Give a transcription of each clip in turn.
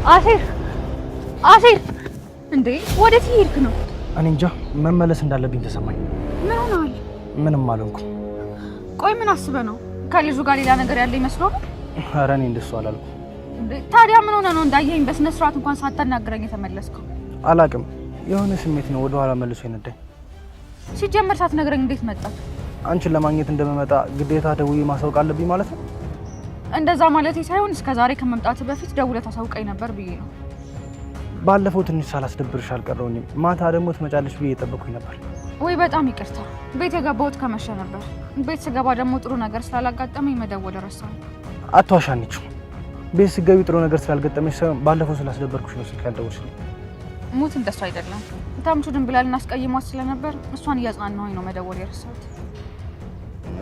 አሴር እንዴ ወዴት ሄድክ ነው? እኔ እንጃ መመለስ እንዳለብኝ ተሰማኝ። ምን ሆነሃል? ምንም አልሆንኩም። ቆይ ምን አስበህ ነው? ከልጁ ጋር ሌላ ነገር ያለ ይመስለው? ኧረ እኔ እንደሱ አላልኩም። ታዲያ ምን ሆነ ነው እንዳየኸኝ በስነ ስርዓት እንኳን ሳታናግረኝ የተመለስከው? አላቅም፣ የሆነ ስሜት ነው ወደ ኋላ መልሶ ይነዳኝ። ሲጀመር ሳትነግረኝ እንዴት መጣህ? አንቺን ለማግኘት እንደመመጣ ግዴታ ደውዬ ማሳወቅ አለብኝ ማለት ነው? እንደዛ ማለቴ ሳይሆን እስከዛሬ ከመምጣት በፊት ደውለህ ታሳውቀኝ ነበር ብዬ ነው። ባለፈው ትንሽ ሳላስደብርሽ አልቀረውኝም። ማታ ደግሞ ትመጫለሽ ብዬ እየጠበኩኝ ነበር። ወይ በጣም ይቅርታ፣ ቤት የገባሁት ከመሸ ነበር። ቤት ስገባ ደግሞ ጥሩ ነገር ስላላጋጠመኝ መደወል ረሳሁ። አትዋሻኒችሁ። ቤት ስገቢ ጥሩ ነገር ስላልገጠመሽ ሳይሆን ባለፈው ስላስደበርኩሽ ነው ስልክ ያልደወልሽልኝ። ሙት እንደሱ አይደለም። ታምቹ ድንብላልና አስቀይሟት ስለነበር እሷን እያጽናናሁኝ ነው መደወል የረሳሁት።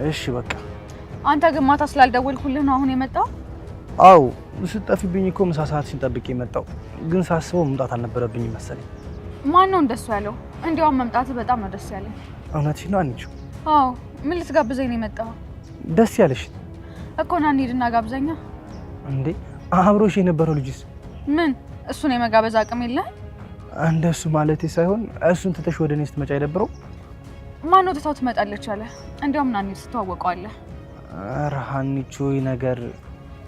እሺ በቃ። አንተ ግን ማታ ስላልደወልኩልህ ነው አሁን የመጣው? አው ስትጠፊብኝ እኮ ምሳ ሰዓትሽን ጠብቄ የመጣው፣ ግን ሳስበው መምጣት አልነበረብኝም መሰለኝ። ማን ነው እንደሱ ያለው? እንዲያውም መምጣት በጣም ነው ደስ ያለኝ። እውነትሽ ነው አንቺ? አዎ። ምን ልትጋብዘኝ ነው የመጣው? ደስ ያለሽ እኮ ና እንሂድና ጋብዘኛ። እንዴ አብሮሽ የነበረው ልጅስ? ምን እሱን የመጋበዝ አቅም የለህ? እንደሱ ማለቴ ሳይሆን እሱን ትተሽ ወደ እኔ ስትመጪ አይደብረው? ማን ነው ትታው ትመጣለች አለ? እንዲያውም ና እንሂድ ትተዋወቀዋለህ። ኧረ ሀኒቾ ነገር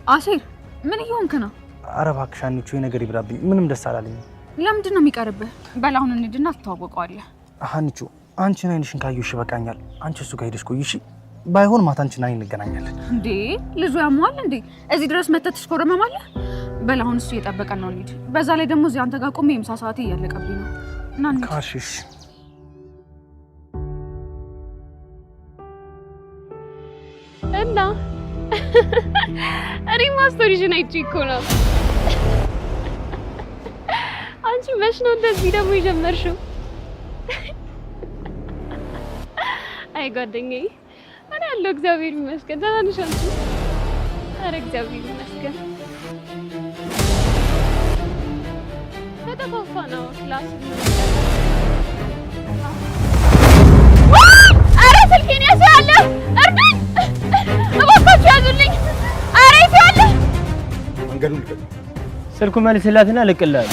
አሴር ምን እየሆንክ ነው? ኧረ እባክሽ ሀኒቾ ነገር ይብራብኝ። ምንም ደስ አላለኝም። ለምንድን ነው የሚቀርብህ? በል አሁን እንሂድና ትተዋወቀዋለህ። ሀኒቾ አንቺን አይንሽን ካየሁሽ ይበቃኛል። አንቺ እሱ ጋር ሄደሽ ቆይ እሺ? ባይሆን ማታ አንቺን አይን እንገናኛለን። እንዴ ልጁ ያሟል እንዴ? እዚህ ድረስ መተህ ትሽኮረመማለህ? በል አሁን እሱ እየጠበቀን ነው እንሂድ። በዛ ላይ ደግሞ እዚህ አንተ ጋር ቆሜ የምሳ ሰዓቴ እያለቀብኝ ነው። እና እንሂድ። ካሽሽ እና እኔ ማስቶሪሽን አይቼ እኮ ነው። አንቺ መች ነው እንደዚህ ደግሞ የጀመርሽው? አይ ጓደኛዬ፣ እኔ ያለው እግዚአብሔር ይመስገን። ደህና ነሽ አንቺ? ኧረ እግዚአብሔር ይመስገን። ተጠፋፋ ነው ክላስ። ኧረ ስልኬን ያዘ እርዱኝ! እባካችሁ ያዙልኝ! ኧረ ይዘዋል! መንገዱን ልቀቅ! ስልኩ መልስላትና ልቅልሃል።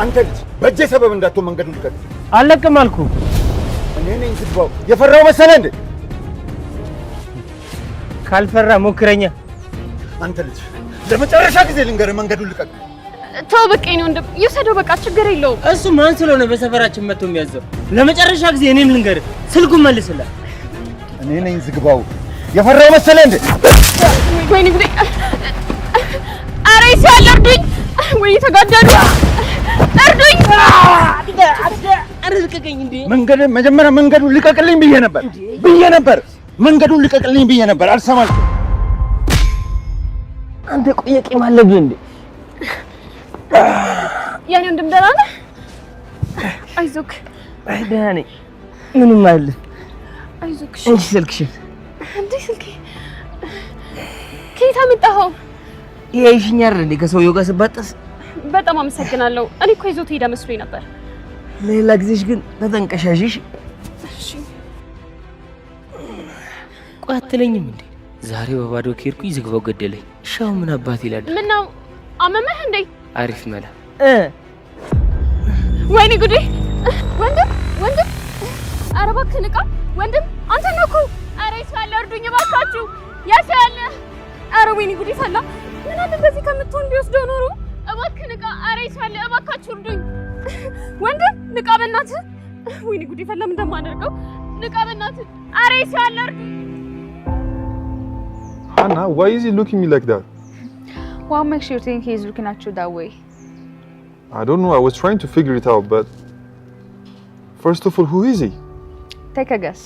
አንተ ልጅ በእጄ ሰበብ እንዳትሆን መንገዱን ልቀቅ! አልለቅም አልኩህ። እኔ ነኝ ዝግባው። የፈራው መሰለህ እንዴ? ካልፈራ ሞክረኛ። አንተ ልጅ ለመጨረሻ ጊዜ ልንገርህ፣ መንገዱን ልቀቅ! ተው በቃኝ ነው እንደም ይወሰደው። በቃ ችግር የለውም። እሱ ማን ስለሆነ በሰፈራችን መጥቶ የሚያዘው? ለመጨረሻ ጊዜ እኔም ልንገርህ፣ ስልኩን መልስላት። እኔ ነኝ ዝግባው። የፈራው መሰለህ እንዴ? ወይኔ ጉዴ! ኧረ ይሳል እርዱኝ! ወይ ተጋደሉ! እርዱኝ! ኧረ ልቀቀኝ እንዴ! መንገዱን መጀመሪያ መንገዱን ልቀቅልኝ ብዬ ነበር። መንገዱን ልቀቅልኝ ብዬ ነበር። አልሰማልኩም። አንተ ቆየ ቂም አለብህ እንዴ? ያኔ ወንድም ደህና ነህ? አይዞክ። አይ ደህና ነኝ። ምንም አይደለም። አይዞክ። እንጂ ስልክሽን እንዴ ስልኬ ከየት አመጣኸው? ይሄ ይሽኛል እንዴ ከሰውየው ጋር ስባጠስ? በጣም አመሰግናለሁ። እኔ እኮ ይዞት ሄዳ መስሎኝ ነበር። ሌላ ጊዜሽ ግን ተጠንቀሻሽ። እሺ። ቆይ አትለኝም እንዴ? ዛሬ በባዶ ከሄድኩኝ ዝግባው ገደለኝ። ሻው ምን አባት ይላል? ምን ነው አመመህ እንዴ? አሪፍ መላ። ወይኔ ጉዴ! ወንድም ኧረ እባክህ ንቃ! ወንድም አንተ ነህ እኮ! ኧረ ይሳለ እርዱኝ እባካችሁ! ያሳለ! ኧረ ወይኔ ጉዴ ፈላ! ምን አለ በዚህ ከምትሆን ቢወስደው ኖሮ! እባክህ ንቃ! ኧረ ይሳለ እባካችሁ እርዱኝ! ወንድም ንቃ በእናትህ! ወይኔ ጉዴ ፈላ! ምን እንደማደርገው ንቃ በእናትህ! ኧረ ይሳለ እርዱኝ! Anna, why is he looking at me like that? What makes you think he's looking at you that way? I don't know. I was trying to figure it out, but first of all, who is he? Take a guess.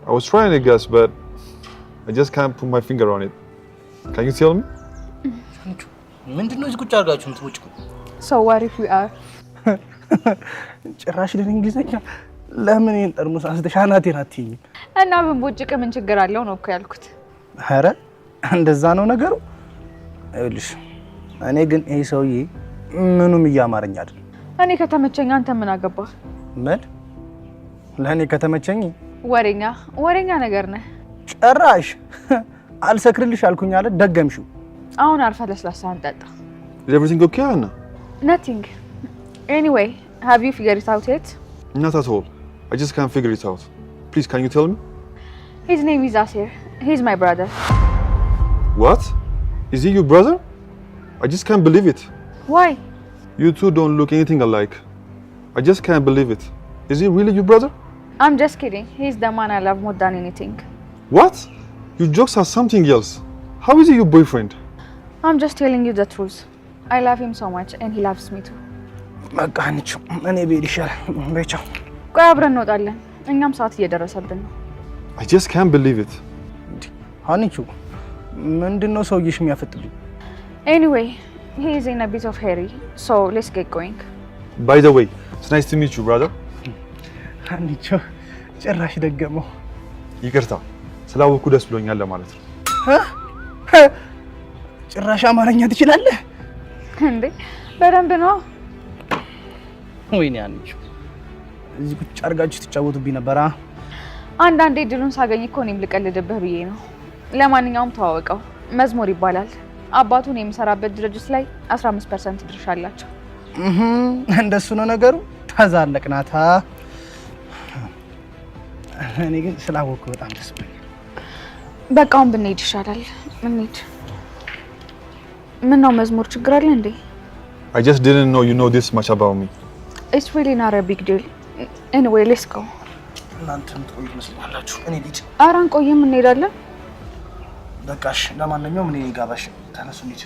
I was trying to guess, but I just can't put my finger on it. Can you tell me? ምንድነው እዚህ ቁጭ አድርጋችሁ እንትውጭ? So what if we are? ጭራሽ ለእንግሊዘኛ ለምን ይሄን ጠርሙስ አስተሻናቴን አትይኝ? እና ብንቦጭቅ ምን ችግር አለው ነው እኮ ያልኩት። ኧረ እንደዛ ነው ነገሩ። ይኸውልሽ እኔ ግን ይሄ ሰውዬ ምኑም እያማረኝ አይደል። እኔ ከተመቸኝ አንተ ምን አገባህ? ምን ለእኔ ከተመቸኝ? ወሬኛ ነገር ነህ። ጭራሽ አልሰክርልሽ አልኩኝ አለ ደገምሽው። አሁን አርፈህ ለስላሳህን ጠጣ። Is everything okay, Anna? Nothing. Anyway, have you figured it out yet? Not at all. I just can't figure it out. Please, can you tell me? His name is Asir. He's my brother. What? Is he your brother? I just can't believe it. Why? You two don't look anything alike. I just can't believe it. Is he really your brother? I'm just kidding. He's the man I love more than anything. What? Your jokes are something else. How is he your boyfriend? I'm just telling you the truth. I love him so much and he loves me too. በቃ አንቺ እኔ ብሄድ ይሻላል። በቻው ቆይ አብረን እንወጣለን። እኛም ሰዓት እየደረሰብን ነው። I just can't believe it. አንቺ ምንድነው ሰውዬሽ የሚያፈጥልኝ? Anyway, he is in a bit of hurry, so let's get going. By the way, it's nice to meet you, brother. አንቺ ጭራሽ ደገመው። ይቅርታ ስላወኩ ደስ ብሎኛል ለማለት ነው። ጭራሽ አማርኛ ትችላለህ እንዴ? በደንብ ነው። ወይኔ አንቺ እዚህ ቁጭ አድርጋችሁ ትጫወቱብኝ ነበር። አንዳንዴ ድሉን ሳገኝ እኮ እኔም ልቀልድብህ ብዬ ነው። ለማንኛውም ተዋወቀው፣ መዝሙር ይባላል። አባቱን የሚሰራበት ድርጅት ላይ 15% ድርሻ አላቸው። እንደሱ ነው ነገሩ። ተዛለቅናታ። እኔ ግን ስላወኩ በጣም ደስ ብሎኛል። በቃ አሁን ብንሄድ ይሻላል። እንሂድ። ምን ነው መዝሙር ችግር አለ እንዴ? I just didn't know you know this much about me. It's really not a big deal. Anyway, let's go. እናንተም ጥሩ ይመስላችሁ። እኔ ልጅ አራን ቆየም እንሄዳለን። በቃሽ። ለማንኛውም እኔ ጋባሽ ተነሱ እንሂድ።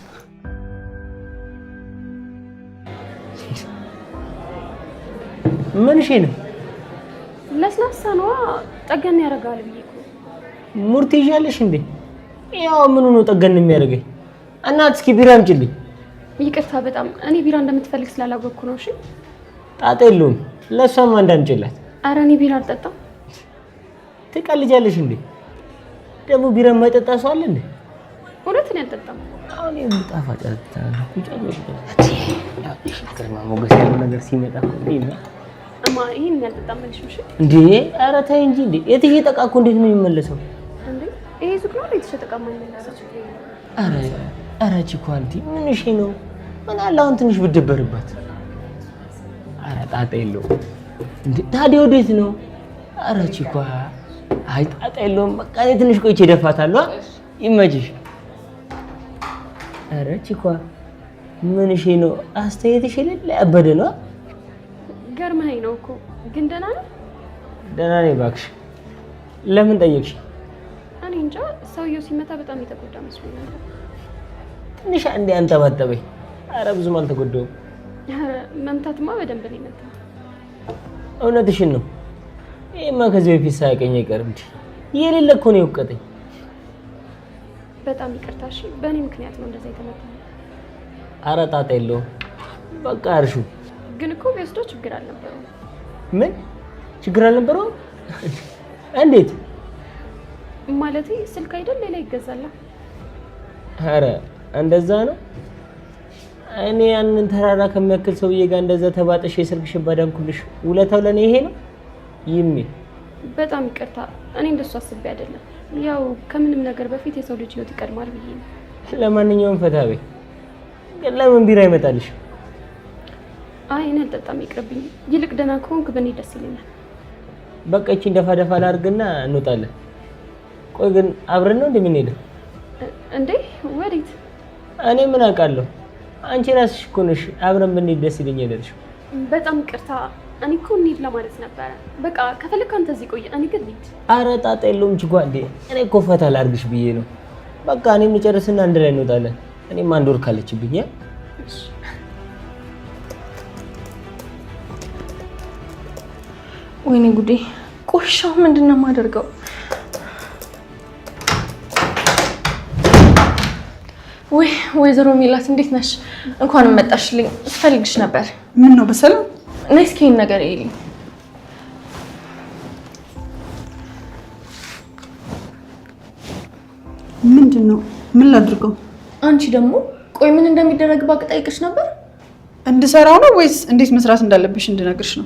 ምን እሺ ነው? ለስላሳ ነው ጠገን ያደርጋል ብዬ እኮ። ሙርት ይዣለሽ እንዴ? ያው ምኑ ነው ጠገን የሚያደርገኝ? እናት እስኪ ቢራ አምጪልኝ። ይቅርታ በጣም እኔ ቢራ እንደምትፈልግ ስላላወቅኩ ነው። እሺ ጣጣ የለውም። ለሷም አንዳንጭላት። ኧረ እኔ ቢራ አልጠጣም። ትቀልጃለሽ እንዴ? ደግሞ ቢራ የማይጠጣ ሰው አለ እንዴ? እውነትን ያልጠጣም። አሁን የምጣፋጭ አጥታለሁ። ግርማ ሞገስ ያለው ነገር ሲመጣ ነው እማ ይሄን ያልጠጣም መልሽ። እሺ እንዴ? ኧረ ተይ እንጂ እንዴ! የተሸጠ ዕቃ እኮ እንዴት ነው የሚመለሰው? እንዴ ይሄ ሱቅ ነው የተሸጠ ዕቃ የማይመለሰው? ኧረ ቺኳንቲ ምን እሺ ነው? ምን አለ አሁን ትንሽ ብትደበርበት። ኧረ ጣጣ የለውም እንዴ! ታዲያ ወዴት ነው? ኧረ ቺኳ አይ ጣጣ የለውም። በቃ እኔ ትንሽ ቆይቼ እደፋታለሁ። ይመችሽ። ኧረ ቺኳ ምን እሺ ነው? አስተያየትሽ የሌለ ያበደ ነው። ገርመኸኝ ነው እኮ ግን ደህና ነው? ደህና ነኝ እባክሽ። ለምን ጠየቅሽ? እኔ እንጃ ሰውየው ሲመታ በጣም የተጎዳ መስሎኝ ነበር። ትንሽ አንዴ አንጠባጠበኝ። ኧረ ብዙም አልተጎዳሁም። መምታትማ በደንብ ነው የመታው። እውነትሽን ነው። ይሄማ ከዚህ በፊት ሳያውቀኝ አይቀርም እንዴ? የሌለ እኮ ነው የወቀጠኝ። በጣም ይቅርታ እሺ። በእኔ ምክንያት ነው እንደዛ የተመታው። ኧረ ጣጣ የለውም። በቃ እርሹ። ግን እኮ ቢወስደው ችግር አልነበረውም። ምን ችግር አልነበረውም? እንዴት ማለቴ ስልክ አይደል ሌላ ይገዛላ። ኧረ እንደዛ ነው። እኔ ያንን ተራራ ከሚያክል ሰውዬ ጋር እንደዛ ተባጠሽ የስልክሽ ባዳንኩልሽ ውለታው ለኔ ይሄ ነው? ይሜ በጣም ይቅርታ። እኔ እንደሱ አስቤ አይደለም። ያው ከምንም ነገር በፊት የሰው ልጅ ህይወት ይቀድማል ብዬ ነው። ለማንኛውም ፈታቤ ግን ለምን ቢራ ይመጣልሽ? አይ እኔ አልጠጣም ይቅርብኝ። ይልቅ ደህና ከሆንክ በእኔ ደስ ይለኛል። በቃ እቺን ደፋ ደፋ ላድርግና እንወጣለን። ቆይ ግን አብረን ነው እንደምንሄደው? እንዴ ወዴት? እኔ ምን አውቃለሁ? አንቺ ራስሽ እኮ ነሽ አብረን ብንሄድ ደስ ይለኛል ያልሽው። በጣም ይቅርታ። እኔ እኮ እንሂድ ለማለት ነበረ። በቃ ከፈለክ አንተ እዚህ ቆይ፣ እኔ ግን ልሂድ። ኧረ ጣጣ የለውም ችጓንዴ። እኔ እኮ ፈታ ላድርግሽ ብዬ ነው። በቃ እኔም ልጨርስና አንድ ላይ እንወጣለን። እኔም አንድ ወር ካለችብኝ። እሺ ወይኔ ጉዴ! ቆሻው ምንድነው የማደርገው? ወይዘሮ ሚላት እንዴት ነሽ? እንኳን መጣሽልኝ። ስፈልግሽ ነበር። ምን ነው በሰላም? ነይ እስኪ ይሄን ነገር እይልኝ። ምንድነው? ምን ላድርገው? አንቺ ደግሞ ቆይ ምን እንደሚደረግ ባቅ ጠይቅሽ ነበር። እንድሰራው ነው ወይስ እንዴት መስራት እንዳለብሽ እንድነግርሽ ነው?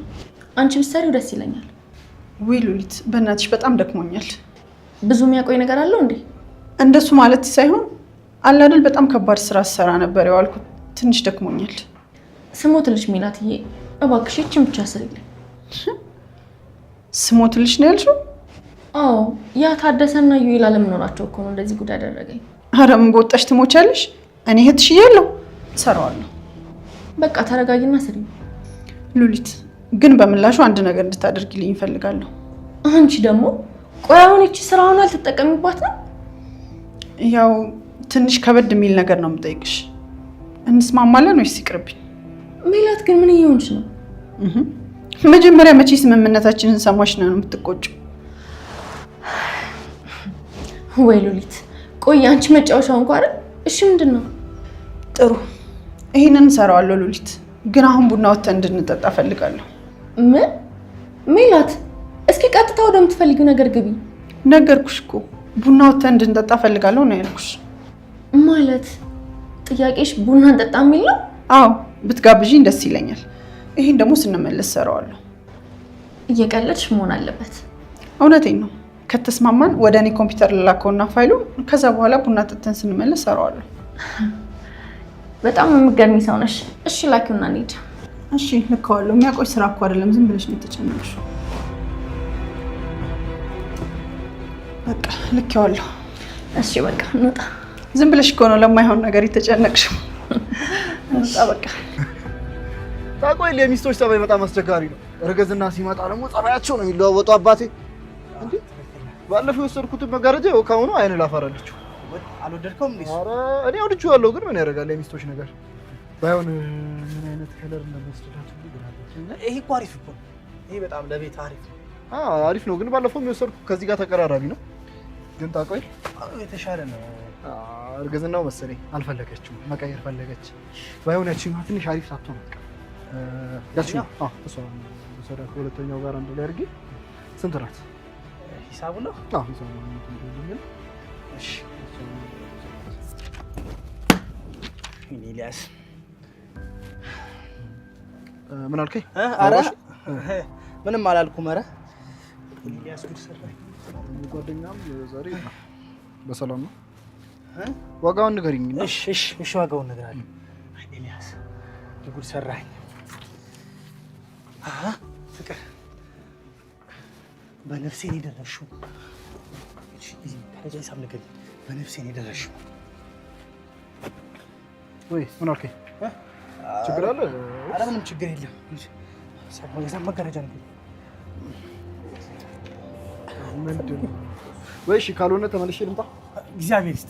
አንቺ ብትሰሪው ደስ ይለኛል። ወይ ሉሊት፣ በእናትሽ በጣም ደክሞኛል። ብዙ የሚያቆይ ነገር አለው እንዴ? እንደሱ ማለት ሳይሆን አለ አይደል፣ በጣም ከባድ ስራ ሰራ ነበር የዋልኩት። ትንሽ ደክሞኛል። ስሞትልሽ ሜላትዬ እባክሽ እቺን ብቻ ስሪልኝ። ስሞትልሽ ነው ያልሽው? አዎ ያ ታደሰና ዩኤል አለመኖራቸው እኮ ነው እንደዚህ ጉድ ያደረገኝ። ኧረ ምን በወጣሽ ትሞቻለሽ? እኔ እህትሽ እያለሁ እሰራዋለሁ። በቃ ተረጋጊና ስሪ። ሉሊት ግን በምላሹ አንድ ነገር እንድታደርጊልኝ እፈልጋለሁ። አንቺ ደግሞ ቆይ አሁን እቺ ስራውን አልተጠቀሚባት ነው? ያው ትንሽ ከበድ የሚል ነገር ነው የምጠይቅሽ። እንስማማለን ወይስ ይቅርብኝ? ሜላት ግን ምን እየሆንሽ ነው? መጀመሪያ መቼ ስምምነታችንን ሰማሽ ነው የምትቆጪው? ወይ ሉሊት ቆይ አንቺ መጫወቻው እንኳን አይደል? እሺ ምንድነው? ጥሩ ይሄንን እንሰራዋለሁ ሉሊት። ግን አሁን ቡና ወጥተን እንድንጠጣ ፈልጋለሁ። ምን? ሜላት እስኪ ቀጥታ ወደምትፈልጊው ነገር ግቢ። ነገርኩሽ እኮ ቡና ወጥተን እንድንጠጣ ፈልጋለሁ ነው ያልኩሽ። ማለት ጥያቄሽ ቡና እንጠጣ የሚል ነው? አዎ ብትጋብዢኝ ደስ ይለኛል። ይሄን ደግሞ ስንመለስ ሰራዋለሁ። እየቀለድሽ መሆን አለበት። እውነቴን ነው። ከተስማማን ወደ እኔ ኮምፒውተር ልላከውና ፋይሉ ከዛ በኋላ ቡና ጠጥተን ስንመለስ ሰራዋለሁ። በጣም የምትገርሚ ሰው ነሽ። እሺ ላኪውና እንሂድ። እሺ ልከዋለሁ። የሚያቆይ ስራ እኮ አይደለም፣ ዝም ብለሽ ነው የተጨነቅሽው። በቃ ልኬዋለሁ። እሺ በቃ እንውጣ። ዝም ብለሽ እኮ ነው ለማይሆን ነገር የተጨነቅሽው። እንውጣ በቃ። ታቆይ ለሚስቶች ጸባይ በጣም አስቸጋሪ ነው። እርግዝና ሲመጣ ደግሞ ጸባያቸው ነው የሚለዋወጡ። አባቴ እንዴ ባለፈው የወሰድኩትን መጋረጃ ያው ካሁኑ አይን ላፈራለችው። አልወደድከውም እንዴ? ኧረ እኔ ወድጄዋለሁ፣ ግን ምን ያደርጋል የሚስቶች ነገር። ባይሆን ምን አይነት ከለር እንደምወስዳት ሁሉ ግራ። ይሄ እኮ አሪፍ እኮ ነው። ይሄ በጣም ለቤት አሪፍ ነው። አሪፍ ነው፣ ግን ባለፈው የወሰድኩት ከዚህ ጋር ተቀራራቢ ነው። ግን ታቆይ የተሻለ ነው። እርግዝናው መሰለኝ አልፈለገችም፣ መቀየር ፈለገች። ባይሆን ያቺማ ትንሽ አሪፍ ሳትሆን በቃ ያቺማ እሷ ወሰዳት። ሁለተኛው ጋር አንድ ላይ አድርጌ ስንት ናት? ሂሳቡ ነው? ሂሳቡ ነው። እሺ ኢሊያስ ምን አልከኝ? ኧረ ምንም አላልኩም። ኧረ ኢሊያስ ጉድ ሰራኝ። ጓደኛም ዛሬ በሰላም ነው? ዋጋውን ንገሪኝ። እሺ ዋጋውን እነግርሃለሁ። ኢሊያስ ጉድ ሰራኝ። ፍቅር በነፍሴ ነው የደረስሽው። እሺ ታዲያ ሂሳብ ንገሪኝ። በነፍሴ ነው የደረስሽው። ወይ ምን አልከኝ? ችግር አለ? ኧረ ምንም ችግር የለም። የዛ መጋረጃ ነገር ምንድን ነው? ወይ እሺ ካልሆነ ተመልሼ ልምጣ። እግዚአብሔር ይስጥ።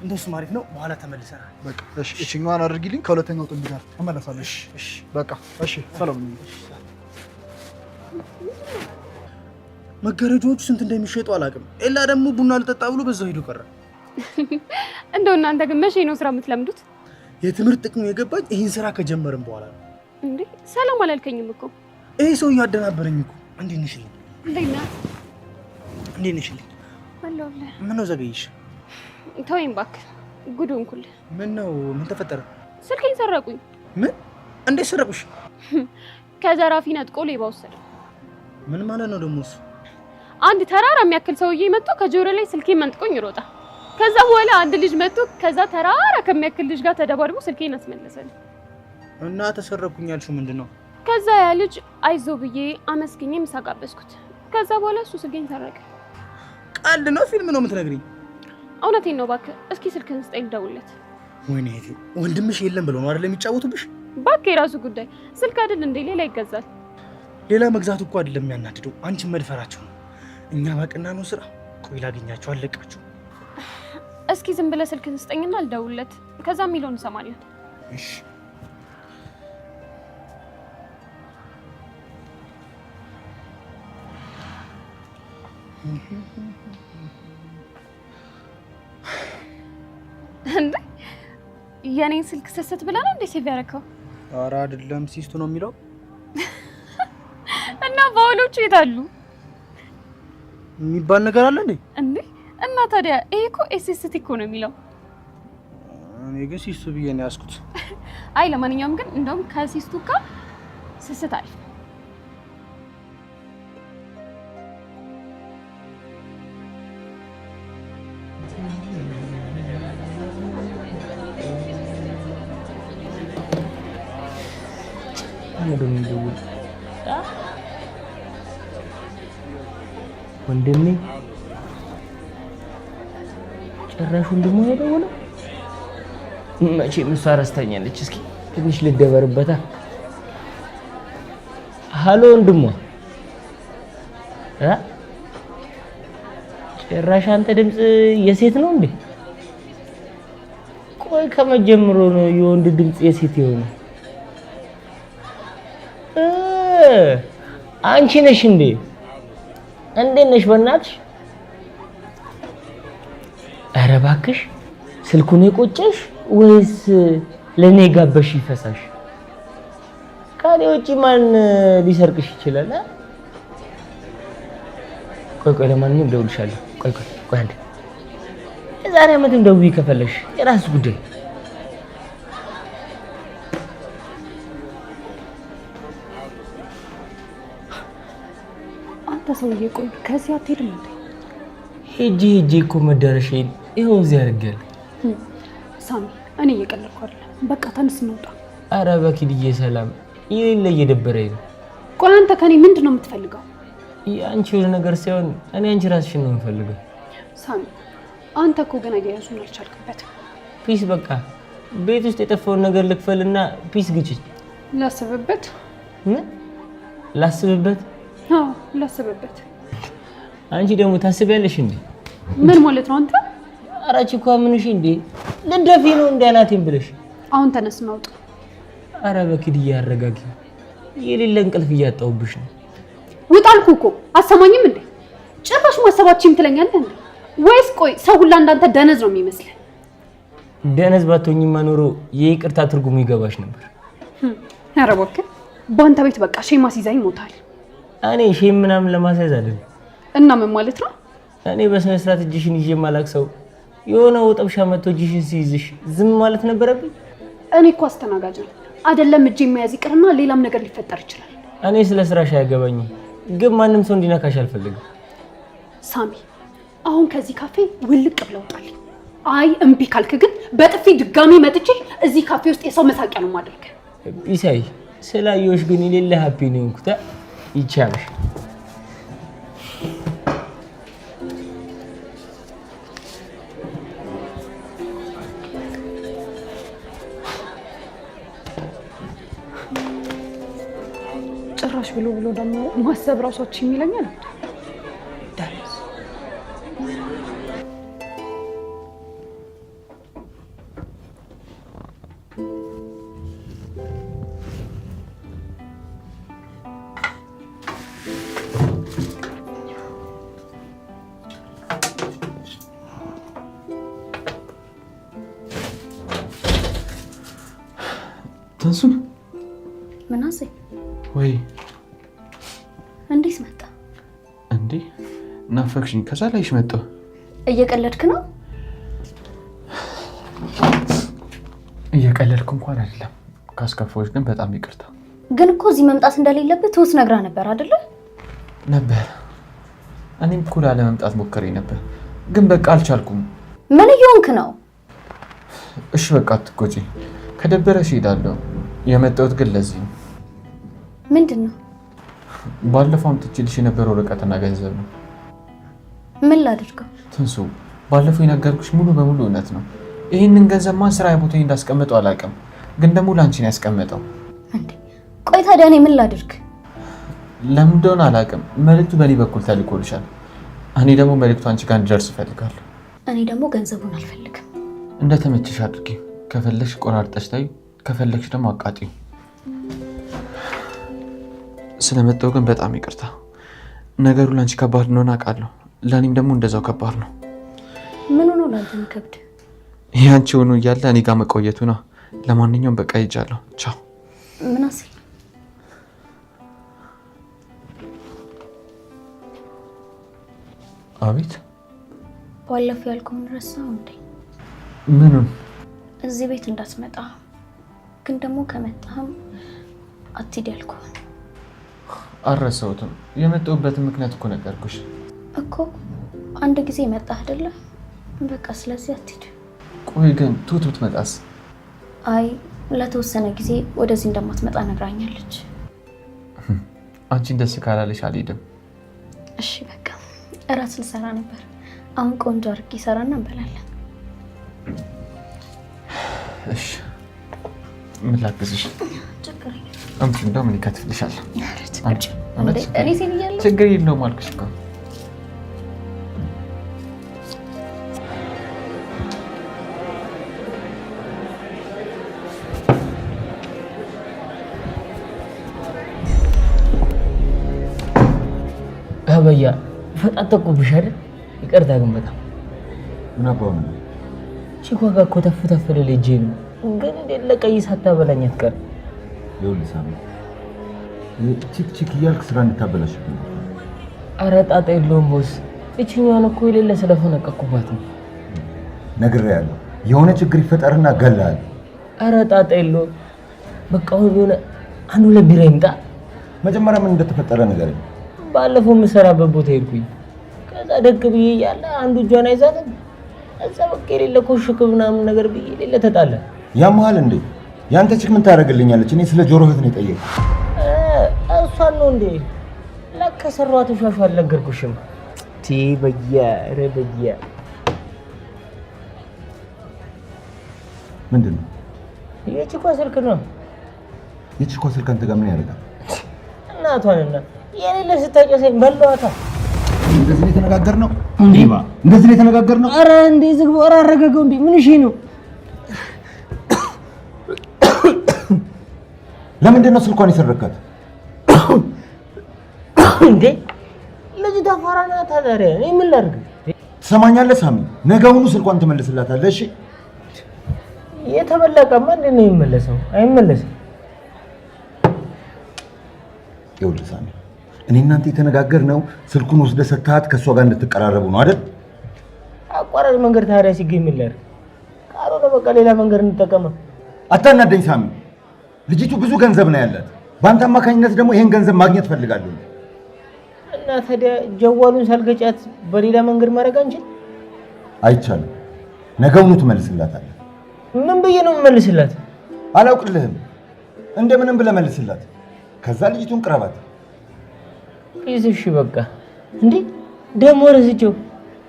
እንደሱ ማለት ነው። በኋላ ተመልሰናል። በቃ እሺ፣ እቺኛዋን አድርጊልኝ። ከሁለተኛው ጥንድ ጋር ተመለሳለሽ። እሺ በቃ እሺ። ሰላም ነው። መጋረጃዎቹ ስንት እንደሚሸጡ አላውቅም። ኤላ ደግሞ ቡና ልጠጣ ብሎ በዛው ሄዶ ቀረ። እንደው እናንተ ግን መቼ ነው ስራ የምትለምዱት? የትምህርት ጥቅሙ የገባኝ ይህን ስራ ከጀመርን በኋላ ነው። እንዴ ሰላም አላልከኝም እኮ። ይሄ ሰው እያደናበረኝ እኮ። እንዴት ነሽልኝ? እንዴት ነህ? አለሁልህ። ምነው ዘገይሽ? ተወኝ እባክህ፣ ጉድ ሆንኩልህ። ምነው? ምን ተፈጠረ? ስልኬን ሰረቁኝ። ምን? እንዴት ሰረቁሽ? ከዘራፊ ነጥቆ ሌባ ወሰደ። ምን ማለት ነው ደግሞ እሱ? አንድ ተራራ የሚያክል ሰውዬ መጥቶ ከጆሮ ላይ ስልኬን መንጥቆኝ ይሮጣ። ከዛ በኋላ አንድ ልጅ መጥቶ ከዛ ተራራ ከሚያክል ልጅ ጋር ተደባድቦ ስልኬን አስመለሰልኝ። እና ተሰረኩኝ ያልሽው ምንድን ነው? ከዛ ያ ልጅ አይዞ ብዬ አመስግኜ ምሳ ጋበዝኩት። ከዛ በኋላ እሱ ስልኬን ሰረቀ። ቀልድ ነው ፊልም ነው የምትነግሪኝ? እውነቴን ነው እባክህ። እስኪ ስልክህን ስጠኝ ልደውልለት። ወይኔ ወንድምሽ የለም ብሎ ነው አይደል የሚጫወቱብሽ? እባክህ የራሱ ጉዳይ። ስልክ አይደል እንዴ? ሌላ ይገዛል። ሌላ መግዛት እኮ አይደለም የሚያናድደው፣ አንቺን መድፈራቸው ነው። እኛ ባቅና ነው ስራ። ቆይ ላገኛቸው አለቃቸው። እስኪ ዝም ብለህ ስልክህን ስጠኝና ልደውልለት። ከዛ የሚለውን እንሰማለን። እሺ እንዴ የኔን ስልክ ስስት ብላ ነው እንዴ ሴቭ ያደረከው? ኧረ አይደለም ሲስቱ ነው የሚለው። እና ባውሎቹ የት አሉ የሚባል ነገር አለ እንዴ? እንዴ እና ታዲያ ይሄ እኮ ኤስኤስቲ እኮ ነው የሚለው። እኔ ግን ሲስቱ ብዬ ነው ያዝኩት። አይ ለማንኛውም ግን እንደውም ከሲስቱ ጋር ስስት አሪፍ ነው። ነው ደግሞ የሚደውል? ወንድሜ ጭራሽ ወንድሙ የደወለው? መቼም እሷ ረስታኛለች። እስኪ ትንሽ ልደበርበታ። ሃሎ ወንድሟ ጭራሽ አንተ ድምፅ የሴት ነው እንዴ? ቆይ ከመጀመሩ ነው የወንድ ድምፅ የሴት የሆነ? አንቺ ነሽ እንዴ? እንዴት ነሽ በእናትሽ? ኧረ እባክሽ ስልኩን የቆጨሽ ወይስ ለኔ ጋበሽ ይፈሳሽ? ካለ ውጪ ማን ሊሰርቅሽ ይችላል? ቆይ ለማንኛውም ደውልሻለሁ። ቆይ አንዴ የዛሬ ዓመትም ደውዪ ከፈለሽ የራስሽ ጉዳይ። አንተ ሰውዬ ቆይ ከዚህ አትሄድም እንዴ? ሄጄ እኮ መዳረሻዬን ይኸው እዚህ አድርጌያለሁ። ሳሚ እኔ እየቀለድኩ አይደለም። በቃ ተነስ እንውጣ። ኧረ በኪድዬ ሰላም የሌለ እየደበረኝ ነው። ቆይ አንተ ከኔ ምንድን ነው የምትፈልገው? የአንቺ የሆነ ነገር ሳይሆን እኔ አንቺ ራስሽን ነው የምፈልገው። ሳሚ አንተ እኮ ገና እያያዙን አልቻልክበትም። ፒስ በቃ ቤት ውስጥ የጠፋውን ነገር ልክፈልና ፒስ ግጭኝ። ላስብበት። ምን ላስብበት? አዎ ላስብበት። አንቺ ደግሞ ታስቢያለሽ እንዴ? ምን ማለት ነው አንተ? ኧረ እኮ ምንሽ እንዴ ልደፊ ነው እንዴ አናቴን ብለሽ? አሁን ተነስ እናውጣ። ኧረ በኪድዬ አረጋጊ። የሌለ እንቅልፍ እያጣሁብሽ ነው። ውጣ አልኩህ እኮ አሰማኝም እንዴ? ጭራሽ ማሰባችሁም ትለኛለህ እንዴ? ወይስ ቆይ ሰው ሁላ እንዳንተ ደነዝ ነው የሚመስልህ? ደነዝ ባትሆኝማ ኖሮ የይቅርታ ትርጉሙ ይገባሽ ነበር። ኧረ እባክህ በአንተ ቤት በቃ ሼም አስይዛኝ ሞታል። እኔ ሼም ምናምን ለማስያዝ አይደለም። እና ምን ማለት ነው? እኔ በስነ ስርዓት እጅሽን ይዤ ማላክ ሰው የሆነ ወጠብሻ መጥቶ እጅሽን ሲይዝሽ ዝም ማለት ነበረብኝ? እኔ እኮ አስተናጋጅ ነኝ አይደለም? እጄ መያዝ ይቅርና ሌላም ነገር ሊፈጠር ይችላል። እኔ ስለ ስራሽ አያገባኝም፣ ግን ማንም ሰው እንዲነካሽ አልፈልግም። ሳሚ አሁን ከዚህ ካፌ ውልቅ ብለው ውጣልኝ። አይ እምቢ ካልክ ግን በጥፊ ድጋሚ መጥቼ እዚህ ካፌ ውስጥ የሰው መሳቂያ ነው ማድረግ። ቢሳይ ስላየሁሽ ግን የሌለ ሃፒ ነው እንኩታ ይቻላል። ጭራሽ ብሎ ደግሞ ማሰብ ራሳችን የሚለኛል። ተንሱን ምናሴ ወይ እንዴት መጣ እንዴ? ናፈቅሽኝ። ከዛ ላይሽ መጣሁ። እየቀለድክ ነው? እየቀለድኩ እንኳን አይደለም። ካስከፋዎች ግን በጣም ይቅርታ። ግን እኮ እዚህ መምጣት እንደሌለብህ ትውስ ነግራ ነበር አይደለ? ነበር። እኔም እኮ ላለመምጣት ሞክሬ ነበር፣ ግን በቃ አልቻልኩም። ምን እየሆንክ ነው? እሺ በቃ አትቆጪ። ከደበረሽ እሄዳለሁ። የመጣሁት ግን ለዚህ ነው። ምንድን ነው? ባለፈው አምጥቼልሽ የነበረው ወረቀትና ገንዘብ ነው። ምን ላድርገው? ትንሱ፣ ባለፈው የነገርኩሽ ሙሉ በሙሉ እውነት ነው። ይህንን ገንዘብ ማን ስራ ቦታዬ እንዳስቀመጠው አላውቅም፣ ግን ደግሞ ላንቺ ነው ያስቀመጠው። እንዴ ቆይ ታዲያ እኔ ምን ላድርግ? ለምን እንደሆነ አላውቅም፣ መልእክቱ በእኔ በኩል ተልኮልሻል። እኔ ደግሞ መልእክቱ አንቺ ጋር እንዲደርስ እፈልጋለሁ። እኔ ደግሞ ገንዘቡን አልፈልግም። እንደተመቸሽ አድርጊ። ከፈለግሽ ቆራርጠሽ ታዩ፣ ከፈለግሽ ደግሞ አቃጢው። ስለመጣሁ ግን በጣም ይቅርታ። ነገሩ ላንቺ ከባድ እንደሆነ አውቃለሁ፣ ለእኔም ደግሞ እንደዛው ከባድ ነው። ምን ሆኖ ላንተ የሚከብድ? ያንቺ ሆኖ እያለ እኔ ጋር መቆየቱ ነው። ለማንኛውም በቃ ሄጃለሁ። ቻው። ምናሴ አቤት። ባለፈው ያልከውን ረሳኸው እንዴ? ምኑን? እዚህ ቤት እንዳትመጣ፣ ግን ደግሞ ከመጣህም አትሂድ ያልከውን። አልረሳሁትም። የመጣሁበትን ምክንያት እኮ ነገርኩሽ እኮ። አንድ ጊዜ መጣህ አይደለ? በቃ ስለዚህ አትሂድ። ቆይ ግን ትሁት ብትመጣስ? አይ ለተወሰነ ጊዜ ወደዚህ እንደማትመጣ ነግራኛለች። አንቺን ደስ ካላለሽ አልሄድም። እሺ በቃ እራት ልሰራ ነበር። አሁን ቆንጆ አድርጌ ሰራና እንበላለን። እሺ ምን ላግዝሽ? አምጪ እንደው ምን ይከትፍልሻል? አምጪ እኔ ሲልያለሁ ችግር የለውም አልኩሽ እኮ። አበያ ፈጣጠቁብሽ አይደል? ይቅርታ ግን በጣም ምን አባው ነው ቺኳ ጋር እኮ ተፍተፍለ ልጄ ነው ግን እንዴት ለቀይ ሳታበላኝ አትቀር። ይኸውልህ ሳሚ ቺክ እያልክ ስራ እንድታበላሽብኝ። ኧረ ጣጣ የለውም ቦስ። እችኛዋን እኮ የሌለ ስለፈነቀኩባት ነው። ነግሬሃለሁ የሆነ ችግር ይፈጠርና ገላል። ኧረ ጣጣ የለውም በቃ አሁን የሆነ አንዱ ለቢራ ይምጣ። መጀመሪያ ምን እንደተፈጠረ ንገረኝ። ባለፈው የምሰራበት ቦታ ሄድኩኝ። ከዛ ደግ ብዬ እያለ አንዱ እጇን አይዛለም። እዛ በቃ የሌለ ኮሽክ ምናምን ነገር ብዬ የሌለ ተጣለ። ያመሃል እንዴ? ያንተ ቺክ ምን ታደርግልኛለች? እኔ ስለ ጆሮ እህት ነው የጠየኩት። እሷን ነው እንዴ? ለካ ሰሯት ሻሹ አልነገርኩሽም። በየ ምንድን ነው? የቺኳ ስልክ ነው። የቺኳ ስልክ አንተ ጋር ምን ያደርጋል? እናቷንና የሌለ ስታጨሰኝ በለዋታ። እንደዚህ ነው የተነጋገርነው? እንደዚህ ነው የተነጋገርነው? ኧረ እንዴ ዝግባ ኧረ አረጋገው እንዴ ምን እሺ ነው? ለምንድን ነው ስልኳን የሰረካት? እንዴ ልጅቷ ፈራ ናት። ታዲያ እኔ ምን ላድርግ? ትሰማኛለህ ሳሚ? ነገውኑ ስልኳን ትመልስላታለህ። እሺ የተበላቀማ እንዴት ነው የሚመለሰው? አይመለስም። ይኸውልህ ሳሚ እኔ እናንተ የተነጋገርነው ስልኩን ወስደህ ሰጥተሃት ከእሷ ጋር እንድትቀራረቡ ነው አይደል? አቋራጭ መንገድ ታዲያ ሲገኝ ምን ላድርግ? ካልሆነ በቃ ሌላ መንገድ እንጠቀም። አታናደኝ ሳሚ። ልጅቱ ብዙ ገንዘብ ነው ያላት። በአንተ አማካኝነት ደግሞ ይሄን ገንዘብ ማግኘት ፈልጋለሁ። እና ታዲያ ጀዋሉን ሳልገጫት በሌላ መንገድ ማድረግ አንችል? አይቻልም። ነገውኑ ትመልስላታለህ። ምን ብዬ ነው የምመልስላት? አላውቅልህም። እንደምንም ብለህ መልስላት። ከዛ ልጅቱን ቅረባት። እሺ በቃ እንዴ ደሞ ረስቼው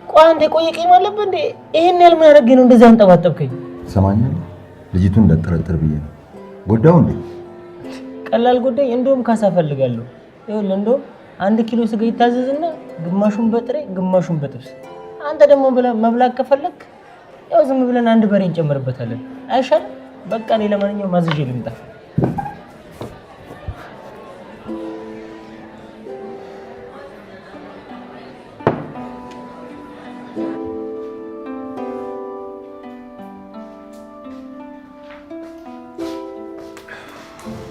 ቆይ አንተ ቆይ ቀይ ማለት እንዴ ይሄን ያህል ምን አደረገ ነው እንደዛ አንጠባጠብከኝ? ሰማኛለህ? ልጅቱን እንዳጠረጥር ብዬ ነው። ጎዳው እንዴ? ቀላል ጎዳኝ። እንደውም ካሳ ፈልጋለሁ። ይኸውልህ እንደውም 1 ኪሎ ስጋ ይታዘዝና ግማሹን በጥሬ ግማሹን በጥብስ። አንተ ደግሞ መብላት ከፈለክ ያው ዝም ብለን አንድ በሬ እንጨምርበታለን። አይሻልም? በቃ እኔ ለማንኛውም ማዝዤ ልምጣ።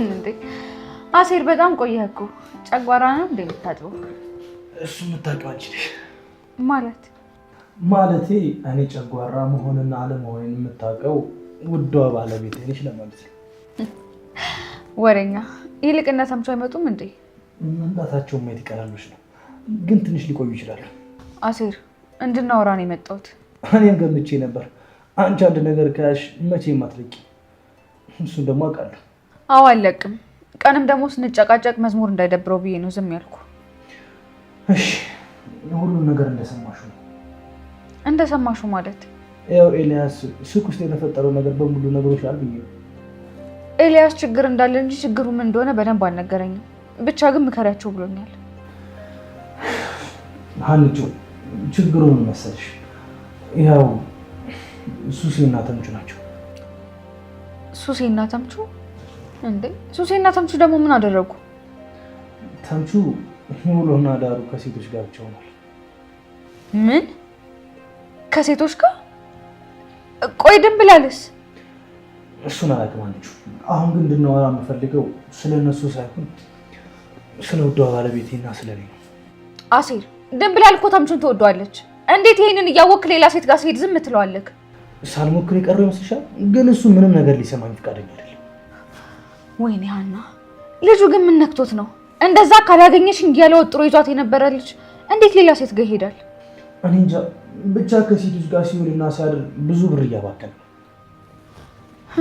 እንዴ አሴር በጣም ቆየህ እኮ። ጨጓራ ነው እንዴ የምታጥበው? እሱ የምታውቂው አንቺ ነሽ። ማለቴ እኔ ጨጓራ መሆንና አለመሆንን የምታውቀው ውዷ ባለቤቴ ነሽ ለማለት ነው። ወሬኛ። ይልቅ እነ ተምቹ አይመጡም እንዴ? መምጣታቸው ማየት ይቀራሉሽ ነው፣ ግን ትንሽ ሊቆዩ ይችላሉ። አሴር እንድናወራ ነው የመጣሁት። እኔም ገምቼ ነበር። አንቺ አንድ ነገር ካሽ መቼም አትለቂ። እሱን ደግሞ አውቃለሁ። አዎ አለቅም። ቀንም ደግሞ ስንጨቃጨቅ መዝሙር እንዳይደብረው ብዬ ነው ዝም ያልኩ። እሺ ሁሉም ነገር እንደሰማሹ ነው። እንደሰማሹ ማለት ያው ኤልያስ ሱቅ ውስጥ የተፈጠረው ነገር በሙሉ ነግሮሻል ብዬ ነው። ኤልያስ ችግር እንዳለ እንጂ ችግሩ ምን እንደሆነ በደንብ አልነገረኝም። ብቻ ግን ምከሪያቸው ብሎኛል። ሀንቹ ችግሩ ምን መሰለሽ? ያው ሱሴና ተምቹ ናቸው። ሱሴና ተምቹ? እንዴ ሱሴና ተምቹ ደግሞ ምን አደረጉ? ተምቹ ሙሉና ዳሩ ከሴቶች ጋር ብቻ ሆኗል። ምን? ከሴቶች ጋር? ቆይ ድንብላልስ? እሱን አላውቅም አንቺ። አሁን ግን እንድናወራ የምፈልገው ስለነሱ ሳይሆን ስለ ውዷ ባለቤቴና ስለኔ ነው። አሴር ድንብላል እኮ ተምቹን ትወዷለች። እንዴት ይሄንን እያወቅህ ሌላ ሴት ጋር ሲሄድ ዝም ትለዋለህ? ሳልሞክር የቀረው ይመስልሻል? ግን እሱ ምንም ነገር ሊሰማኝ ፈቃደኛ አይደለም። ወይኔ ሀና፣ ልጁ ግን ምን ነክቶት ነው? እንደዛ ካላገኘሽ እያለ ወጥሮ ይዟት የነበረ ልጅ እንዴት ሌላ ሴት ጋር ይሄዳል? እኔ እንጃ። ብቻ ከሴቶች ጋር ሲውልና ሲያድር ብዙ ብር እያባከነ።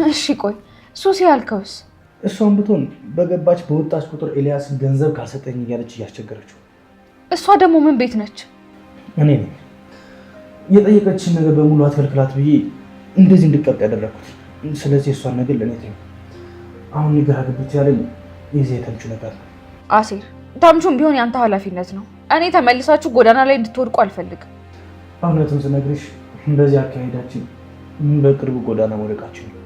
እሺ ቆይ ሱሴ ያልከውስ? እሷን ብትሆን በገባች በወጣች ቁጥር ኤልያስን ገንዘብ ካልሰጠኝ እያለች እያስቸገረችው። እሷ ደግሞ ምን ቤት ነች? እኔ ነኝ የጠየቀችኝ ነገር በሙሉ አትከልክላት ብዬ እንደዚህ እንድቀጥ ያደረኩት። ስለዚህ እሷን ነገር ለእኔ ተይው። አሁን ግራ ገብቶት ያለኝ የዚህ የተምቹ ነገር ነው። አሴር፣ ተምቹም ቢሆን ያንተ ኃላፊነት ነው። እኔ ተመልሳችሁ ጎዳና ላይ እንድትወድቁ አልፈልግም። እውነቱን ስነግርሽ እንደዚህ አካሄዳችን በቅርቡ ጎዳና መውደቃችን ነው።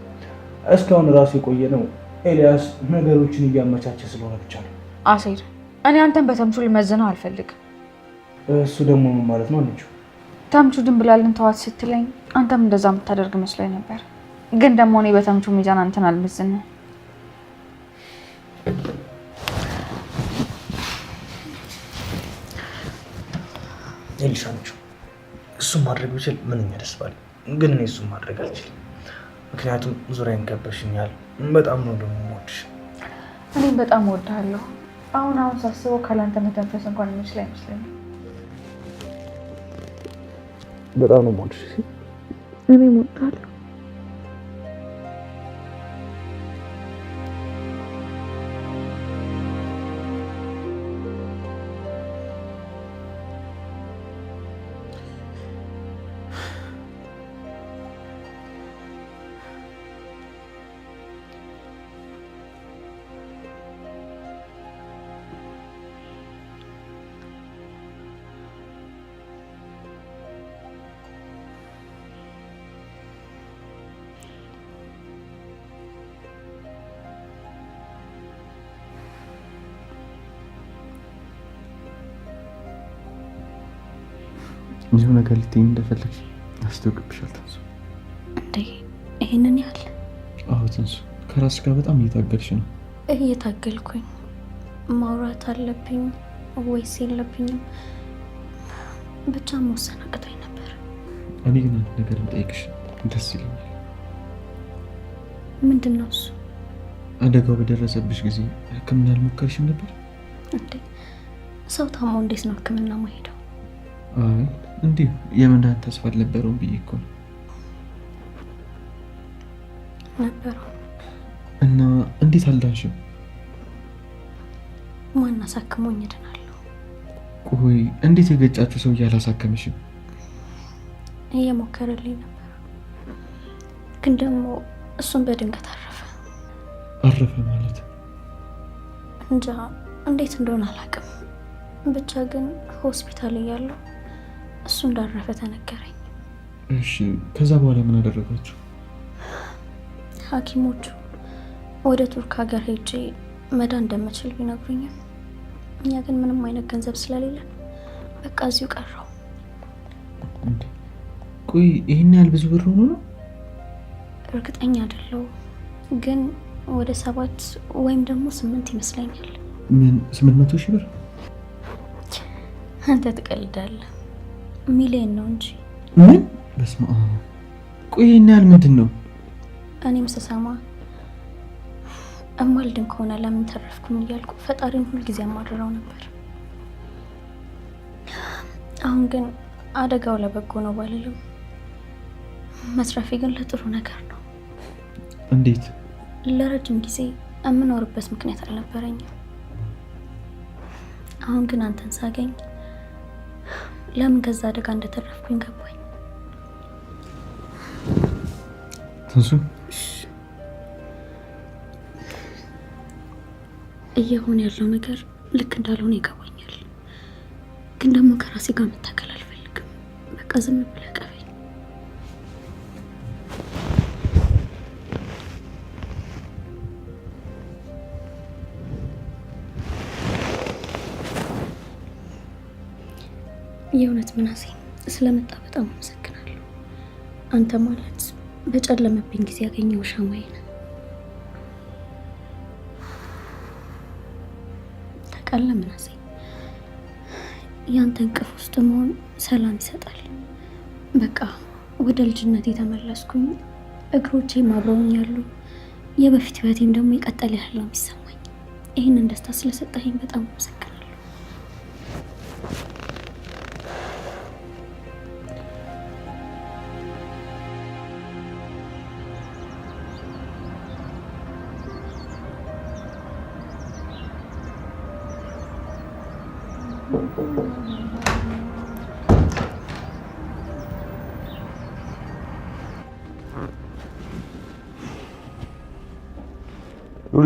እስካሁን ራሱ የቆየ ነው ኤልያስ ነገሮችን እያመቻቸ ስለሆነ ብቻ ነው። አሴር፣ እኔ አንተን በተምቹ ልመዝነው አልፈልግም። እሱ ደግሞ ምን ማለት ነው? አንቺው ተምቹ ድንብላልን ተዋት ስትለኝ አንተም እንደዛ የምታደርግ መስሎኝ ነበር። ግን ደግሞ እኔ በተምቹ ሚዛን አንተን አልመዝንም። ኤልሻንቹ እሱን ማድረግ ብችል ምንኛ ደስ ባለኝ። ግን እኔ እሱን ማድረግ አልችልም። ምክንያቱም ዙሪያን ከበሽኛል። በጣም ነው ደግሞ የምወድሽ። እኔም በጣም እወድሃለሁ። አሁን ሳስበው ካላንተ መተንፈስ እንኳን የምችል አይመስለኝም። በጣም ነው የምወድሽ። እኔም እወድሃለሁ። ብዙ ነገር ልትይኝ እንደፈለግሽ አስታውቅብሻል ትንሱ። እንዴ ይሄንን ያህል? አዎ ትንሱ፣ ከራስሽ ጋር በጣም እየታገልሽ ነው። እየታገልኩኝ ማውራት አለብኝ ወይስ የለብኝም? ብቻ መወሰን አቅቶኝ ነበር። እኔ ግን አንድ ነገር ልጠይቅሽ ደስ ይለኛል። ምንድን ነው እሱ? አደጋው በደረሰብሽ ጊዜ ሕክምና አልሞከርሽም ነበር? እንዴ ሰው ታሞ እንዴት ነው ሕክምና ማሄደው? አይ እንዲሁ የመዳን ተስፋ አልነበረውም ብዬ እኮ ነው። ነበረው። እና እንዴት አልዳንሽም? ማን አሳክሞኝ እድናለሁ? ቆይ እንዴት የገጫችሁ ሰው አላሳከምሽም? እየሞከረልኝ ነበር፣ ግን ደግሞ እሱን በድንገት አረፈ። አረፈ ማለት እንጃ እንዴት እንደሆነ አላውቅም። ብቻ ግን ሆስፒታል እያለሁ እሱ እንዳረፈ ተነገረኝ። እሺ ከዛ በኋላ ምን አደረጋችሁ? ሐኪሞቹ ወደ ቱርክ ሀገር ሄጄ መዳን እንደምችል ቢነግሩኝም እኛ ግን ምንም አይነት ገንዘብ ስለሌለን በቃ እዚሁ ቀረው። ቆይ ይሄን ያህል ብዙ ብር ሆኖ ነው? እርግጠኛ አይደለሁም፣ ግን ወደ 7 ወይም ደግሞ 8 ይመስለኛል። ምን 800,000 ብር? አንተ ትቀልዳለህ። ሚሊዮን ነው እንጂ። ምን? በስመ አብ። ቆይ ይሄን ያህል ምንድን ነው? እኔም ስሰማ እማልድን ከሆነ ለምን ተረፍኩኝ እያልኩ ፈጣሪን ሁልጊዜ አማርረው ነበር። አሁን ግን አደጋው ለበጎ ነው ባልልም መትረፌ ግን ለጥሩ ነገር ነው። እንዴት? ለረጅም ጊዜ የምኖርበት ምክንያት አልነበረኝም። አሁን ግን አንተን ሳገኝ ለምን ከዛ አደጋ እንደተረፍኩኝ ገባኝ። ትንሱ እየሆነ ያለው ነገር ልክ እንዳልሆነ ይገባኛል፣ ግን ደግሞ ከራሴ ጋር መታገል አልፈልግም። በቃ ዝም ብለህ ቀበኝ። የእውነት ምናሴ ስለመጣ በጣም አመሰግናለሁ። አንተ ማለት በጨለመብኝ ጊዜ ያገኘው ሻማዬ ነህ። ታውቃለህ ምናሴ፣ ያንተ እንቅፍ ውስጥ መሆን ሰላም ይሰጣል። በቃ ወደ ልጅነት የተመለስኩኝ፣ እግሮቼ አብረውኝ ያሉ፣ የበፊት ህይወቴም ደግሞ የቀጠለ ያህል ነው የሚሰማኝ። ይህንን ደስታ ስለሰጠኸኝ በጣም አመሰግናለሁ። ሉሊት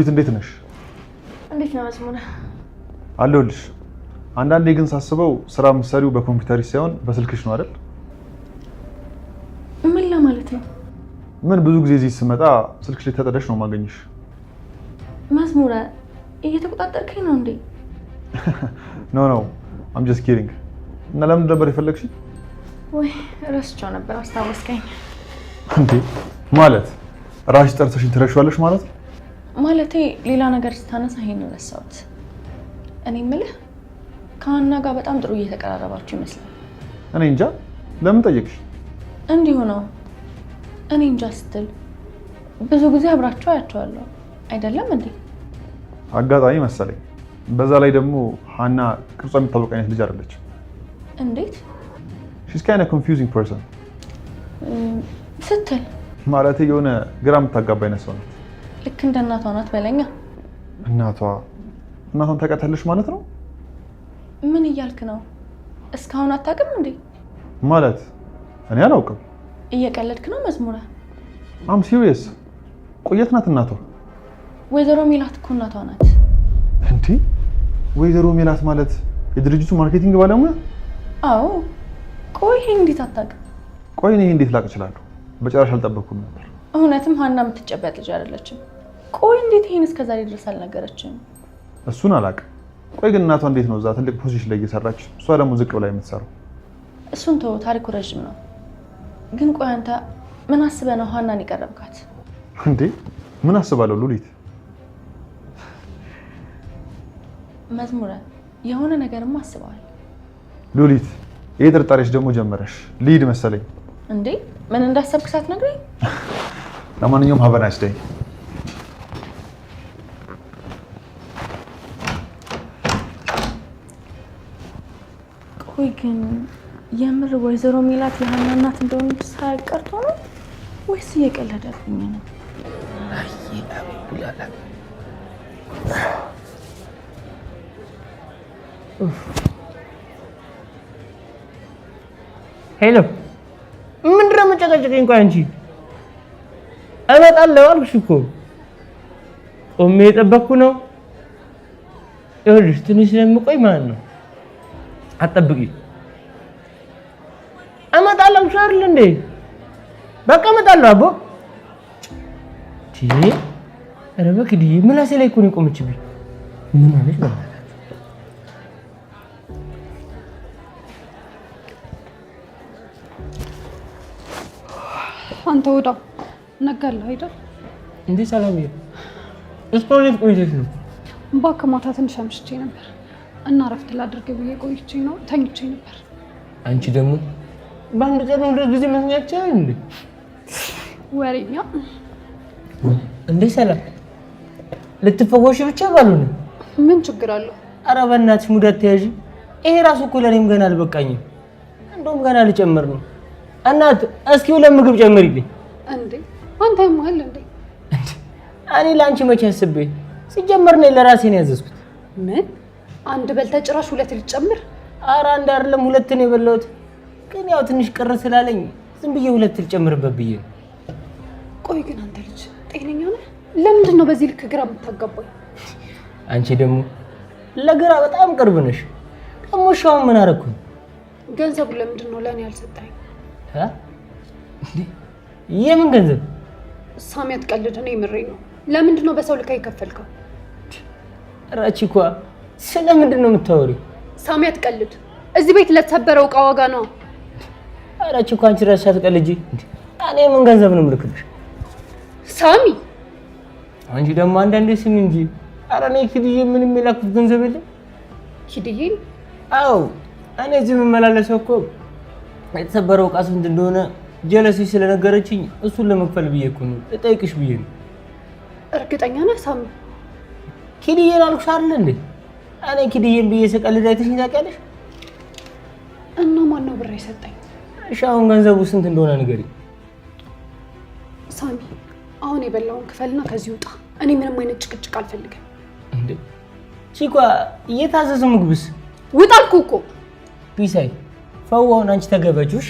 እንዴት ነሽ? እንዴት ነው መስሙና? አለሁልሽ። አንዳንዴ ግን ሳስበው ስራ የምትሰሪው በኮምፒውተርሽ ሳይሆን በስልክሽ ነው አይደል? ምን ለማለት ነው? ምን ብዙ ጊዜ እዚህ ስመጣ ስልክሽ ላይ ተጠደሽ ነው ማገኝሽ። መስሙራ እየተቆጣጠርከኝ ነው እንዴ? ኖ I'm just kidding። እና ለምን ነበር የፈለግሽ? ወይ ረስቼው ነበር፣ አስታወስከኝ። እንዴ ማለት ራስሽ ጠርተሽኝ ትረሺዋለሽ ማለት ነው? ማለቴ ሌላ ነገር ስታነሳ ይሄን ረሳሁት። እኔ የምልህ ከሀና ጋር በጣም ጥሩ እየተቀራረባችሁ ይመስላል። እኔ እንጃ። ለምን ጠየቅሽ? እንዲሁ ነው። እኔ እንጃ ስትል ብዙ ጊዜ አብራችሁ አያቸዋለሁ አይደለም እንዴ? አጋጣሚ መሰለኝ። በዛ ላይ ደግሞ ሀና ቅርጿ የሚታወቅ አይነት ልጅ አይደለች። እንዴት? she's kind of confusing person ስትል ማለቴ የሆነ ግራ የምታጋባ አይነት ሰው ናት። ልክ እንደ እናቷ ናት በለኛ። እናቷን ታውቃታለሽ ማለት ነው? ምን እያልክ ነው? እስካሁን አታውቅም እንዴ? ማለት እኔ አላውቅም። እየቀለድክ ነው መዝሙራ? አም ሲሪየስ። ቆየት ናት እናቷ? ወይዘሮ ሜላት እኮ እናቷ ናት። እንዴ ወይዘሮ ሜላት ማለት የድርጅቱ ማርኬቲንግ ባለሙያ? አዎ። ቆይ ይሄን እንዴት አታውቅም? ቆይ እኔ እንዴት ላውቅ እችላለሁ? በጭራሽ አልጠበኩም ነበር። እውነትም ሀና የምትጨበጥ ልጅ አይደለችም። ቆይ እንዴት ይሄን እስከዛሬ ድረስ አልነገረችም? እሱን አላውቅም። ቆይ ግን እናቷ እንዴት ነው እዛ ትልቅ ፖዚሽን ላይ እየሰራች እሷ ደግሞ ዝቅ ብላ የምትሰራው? እሱን ተው፣ ታሪኩ ረጅም ነው። ግን ቆይ አንተ ምን አስበህ ነው ሀናን የቀረብካት? እንዴ ምን አስባለሁ ሉሊት? መዝሙረ የሆነ ነገርም አስበዋል። ሉሊት ይሄ ጥርጣሬሽ ደግሞ ጀመረሽ። ልሂድ መሰለኝ። እንዴ ምን እንዳሰብክ ሳትነግረኝ? ለማንኛውም have a nice day። ቆይ ግን የምር ወይዘሮ ሜላት የሀና እናት እንደሆነች ሳያውቅ ቀርቶ ነው ወይስ እየቀለደብኝ ነው? ሄሎ ምንድን ነው የምጨቀጨቀኝ? ቆይ አንቺ እመጣለሁ አልኩሽ እኮ ቆሜ የጠበቅኩ ነው። ይኸውልሽ ትንሽ ስለምቆይ ማለት ነው አትጠብቂ። እመጣለሁ አይደል እንዴ? በቃ እመጣለሁ አቦ። ኧረ በክድዬ ምላሴ ላይ እኮ ነው የቆመችብኝ። ምን አለች በእናትህ? አንተ ወዳው ነጋለህ አይደል እንዴ? ሰላምዬ እስካሁን የት ቆይተሽ ነው? እባክህ ማታ ትንሽ አምሽቼ ነበር እና እረፍት ላድርግ ብዬ ቆይቼ ነው ተኝቼ ነበር። አንቺ ደግሞ በአንድ ቀን ሁለት ጊዜ መተኛት ይቻላል እንዴ? ወሬኛ እንዴ ሰላም ልትፈወሽ ብቻ ባልሆነ ምን ችግር አለው? ኧረ በእናትሽ ሙድ አትያዢ። ይሄ ራሱ እኮ ለእኔም ገና አልበቃኝም። እንደውም ገና ልጨምር ነው። እናት እስኪ ሁለት ምግብ ጨምሪልኝ። እንዴ አንተ ማል እንዴ? እኔ ለአንቺ መቼ አስቤ ሲጀመር ነው ለራሴ ነው ያዘዝኩት። ምን አንድ በልተህ ጭራሽ ሁለት ልጨምር? ኧረ አንድ አይደለም ሁለት ነው የበላሁት። ግን ያው ትንሽ ቅር ስላለኝ ዝም ብዬ ሁለት ልጨምርበት ብዬ ነው። ቆይ ግን አንተ ልጅ ጤነኛ ነህ? ለምንድን ነው በዚህ ልክ ግራ የምታጋባኝ? አንቺ ደግሞ ለግራ በጣም ቅርብ ነሽ። ደግሞ ሻውን ምን አደረኩኝ? ገንዘቡን ለምንድን ነው ለእኔ ያልሰጠኝ? የምን ገንዘብ? ሳሚ አትቀልድ፣ እኔ የምሬን ነው። ለምንድን ነው በሰው ልክ የከፈልከው? ራቺኳ ስለምንድን ነው የምታወሪው? ሳሚ አትቀልድ። እዚህ ቤት ለተሰበረው ዕቃ ዋጋ ነው። ራቺኳ አንቺ ራስሽ አትቀልጂ። እኔ ምን ገንዘብ ነው የምልክልሽ? ሳሚ አንቺ ደግሞ አንዳንዴ ስሚ እንጂ። ኧረ እኔ ኪድዬ ምንም የላኩት ገንዘብ የለም። ኪድዬ? አዎ እኔ እዚህ የምመላለሰው እኮ የተሰበረው ዕቃ ስንት እንደሆነ ጀለስሽ ስለነገረችኝ እሱን ለመክፈል ብዬ እኮ ነው እጠይቅሽ ብዬ ነው። እርግጠኛ ነህ ሳሚ? ኪድዬን አልኩሽ አይደል እንዴ? እኔ ኪድዬን ብዬ ስቀልድ አይተሽኝ ታውቂያለሽ? እና ማን ነው ብር የሰጠኝ? እሺ አሁን ገንዘቡ ስንት እንደሆነ ንገሪኝ። ሳሚ አሁን የበላውን ክፈልና ከዚህ ውጣ። እኔ ምንም አይነት ጭቅጭቅ አልፈልግም። እንዴ ቺኳ የታዘዘው ምግብስ? ውጣ አልኩህ እኮ። ቢሳይ ፈዋውን አንቺ ተገበጁሽ።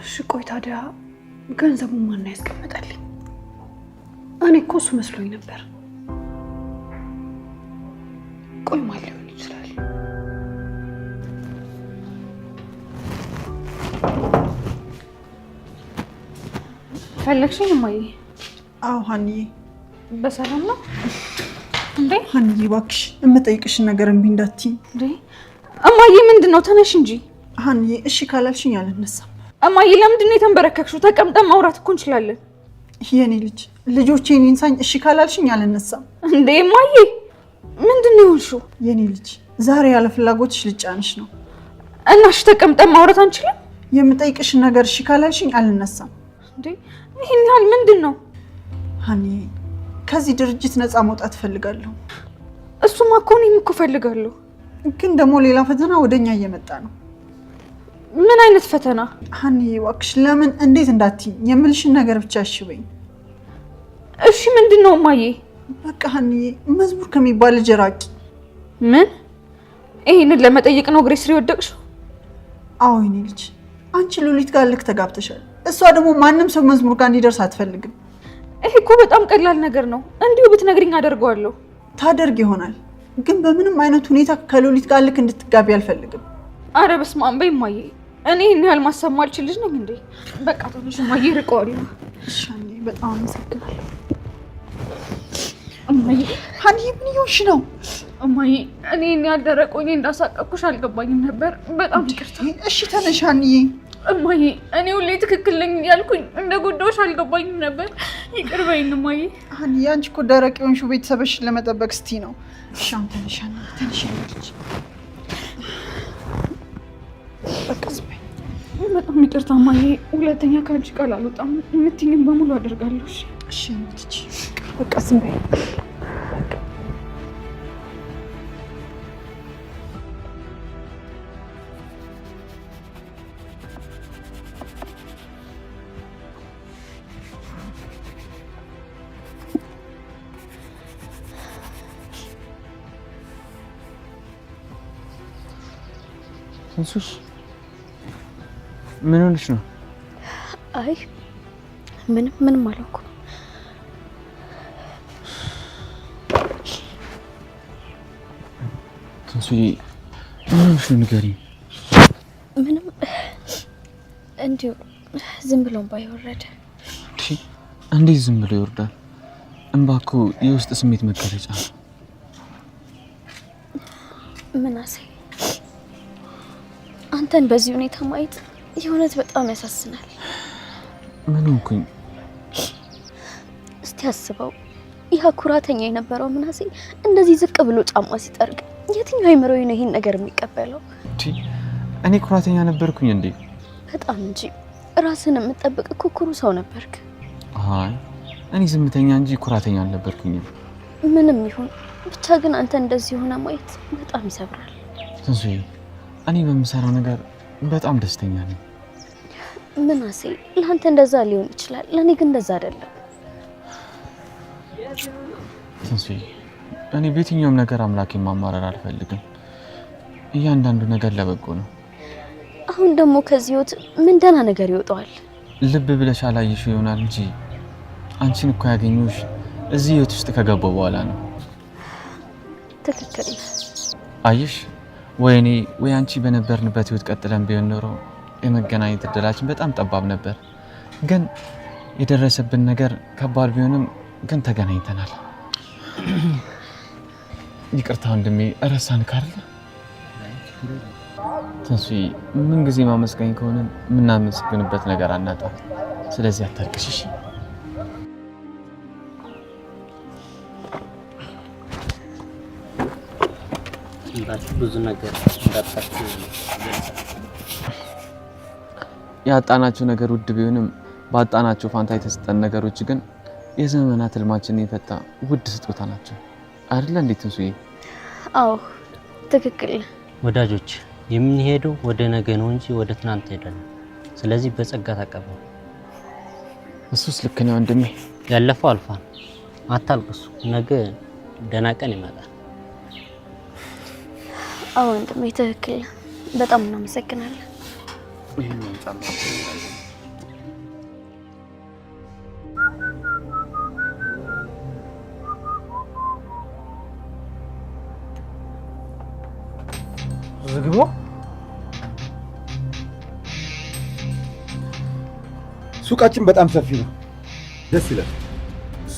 እሺ ቆይ ታዲያ ገንዘቡን ማን ያስቀምጣልኝ? እኔ እኮ እሱ መስሎኝ ነበር። ቆይ ማን ሊሆን ይችላል? ፈለግሽኝ እማዬ? አዎ ሀንዬ። በሰላም ነው እንዴ? ሀንዬ እባክሽ የምጠይቅሽን ነገር እምቢ እንዳትዪ። እንዴ እማዬ ምንድን ነው? ተነሽ እንጂ ሀንዬ። እሺ ካላልሽኝ አልነሳም። እማዬ ለምንድን ነው የተንበረከክሽው? ተቀምጠን ማውራት እኮ እንችላለን። የኔ ልጅ ልጆቼን ይንሳኝ። እሺ ካላልሽኝ አልነሳም። እንዴ እማዬ ምንድን ነው የሆንሽው? የኔ ልጅ ዛሬ ያለ ፍላጎትሽ ልጫንሽ ነው። እና እሺ ተቀምጠን ማውራት አንችልም? የምጠይቅሽን ነገር እሺ ካላልሽኝ አልነሳም። እንዴ ይሄን ያህል ምንድን ነው? ሀንዬ ከዚህ ድርጅት ነፃ መውጣት እፈልጋለሁ። እሱማ እኮ እኔም እኮ እፈልጋለሁ። ግን ደግሞ ሌላ ፈተና ወደኛ እየመጣ ነው። ምን አይነት ፈተና? ሀንዬ እባክሽ ለምን እንዴት እንዳትዪኝ የምልሽን ነገር ብቻ እሺ በይኝ። እሺ ምንድን ነው እማዬ? በቃ ሀንዬ መዝሙር ከሚባል ልጅ ራቂ። ምን? ይሄንን ለመጠየቅ ነው እግሬ ስር የወደቅሽው? አዎ የኔ ልጅ አንቺ ሉሊት ጋር ልክ ተጋብተሻል። እሷ ደግሞ ማንም ሰው መዝሙር ጋር እንዲደርስ አትፈልግም። ይሄ እኮ በጣም ቀላል ነገር ነው። እንዲሁ ብትነግሪኝ አደርገዋለሁ። ታደርግ ይሆናል ግን በምንም አይነት ሁኔታ ከሉሊት ጋር ልክ እንድትጋቢ አልፈልግም። አረ በስመ አብ በይ እማዬ። እኔ ይሄን ያህል ማሰብ ማልችል ልጅ ነኝ እንዴ? በቃ ትንሽ እማዬ ርቀዋለሁ። እሺ ሀንዬ በጣም አመሰግናለሁ። እማዬ ሀንዬ ምን እየሆንሽ ነው? እማዬ እኔ ያደረቆኝ እንዳሳቀቅኩሽ አልገባኝም ነበር። በጣም ይቅርታ። እሺ ተነሽ ሀንዬ። እማዬ እኔ ሁሌ ትክክል ነኝ ያልኩኝ እንደ ጉዳዮሽ አልገባኝም ነበር። ይቅር በይኝ እማዬ። ሀንዬ አንቺ እኮ ደረቅ የሆንሽው ቤተሰብሽን ለመጠበቅ ስቲ ነው። እሺ አሁን ተነሽ ሀንዬ ተነሽ። በቃ ዝም በይ። በጣም ይቅርታ እማዬ። ሁለተኛ ከአንቺ ቃል አልወጣም። የምትይኝን በሙሉ አደርጋለሁ። እሺ ልጅ በቃ ዝም በይ። ትንሱሽ ምን ሆነሽ ነው? አይ ምንም አልኩ። ትንሱዬ ምን ሆነሽ ነው? ንገሪኝ። ምንም እንዲሁ ዝም ብሎ እንባ ይወረደ። እንዴት ዝም ብሎ ይወርዳል? እንባ እኮ የውስጥ ስሜት መገለጫ ነው። ምናሴ አንተን በዚህ ሁኔታ ማየት የእውነት በጣም ያሳዝናል። ምን ሆንኩኝ? እስቲ አስበው፣ ያ ኩራተኛ የነበረው ምናሴ እንደዚህ ዝቅ ብሎ ጫማ ሲጠርግ የትኛው አይምሮዬ ነው ይሄን ነገር የሚቀበለው? እኔ ኩራተኛ ነበርኩኝ እንዴ? በጣም እንጂ። ራስን የምጠብቅ እኮ ኩሩ ሰው ነበርክ። አይ እኔ ዝምተኛ እንጂ ኩራተኛ አልነበርኩኝም። ምንም ይሁን ብቻ ግን አንተ እንደዚህ ሆነ ማየት በጣም ይሰብራል። ትንሱዬ እኔ በምሰራው ነገር በጣም ደስተኛ ነኝ። ምናሴ ለአንተ እንደዛ ሊሆን ይችላል፣ ለእኔ ግን እንደዛ አይደለም። ትንሱዬ እኔ በየትኛውም ነገር አምላኬን ማማረር አልፈልግም። እያንዳንዱ ነገር ለበጎ ነው። አሁን ደግሞ ከዚህ ህይወት ምን ደህና ነገር ይወጣዋል? ልብ ብለሽ አላየሽው ይሆናል እንጂ አንቺን እኮ ያገኘሁሽ እዚህ ህይወት ውስጥ ከገባሁ በኋላ ነው። ትክክል። አየሽ ወይኔ ወይ አንቺ በነበርንበት ህይወት ቀጥለን ቢሆን ኖሮ የመገናኘት እድላችን በጣም ጠባብ ነበር። ግን የደረሰብን ነገር ከባድ ቢሆንም ግን ተገናኝተናል። ይቅርታ ወንድሜ እረሳን ካለ ትንሱዬ ምን ጊዜ ማመስገን ከሆነ የምናመሰግንበት ነገር አናጣም። ስለዚህ አታልቅሽ እሺ? ብዙ ነገር እንዳጣችሁ ያጣናቸው ነገር ውድ ቢሆንም ባጣናቸው ፋንታ የተሰጠን ነገሮች ግን የዘመናት ህልማችንን የፈታ ውድ ስጦታ ናቸው አይደል? እንዴት ትንሱዬ? አዎ ትክክል። ወዳጆች የምንሄደው ወደ ነገ ነው እንጂ ወደ ትናንት አይደለም። ስለዚህ በጸጋ ተቀበሉ። እሱስ ልክ ነው ወንድሜ። ያለፈው አልፏል። አታልቅሱ። ነገ ደህና ቀን ይመጣል። አዎ ወንድሜ ትክክል። በጣም እናመሰግናለን። ዝግቦ ሱቃችን በጣም ሰፊ ነው። ደስ ይላል።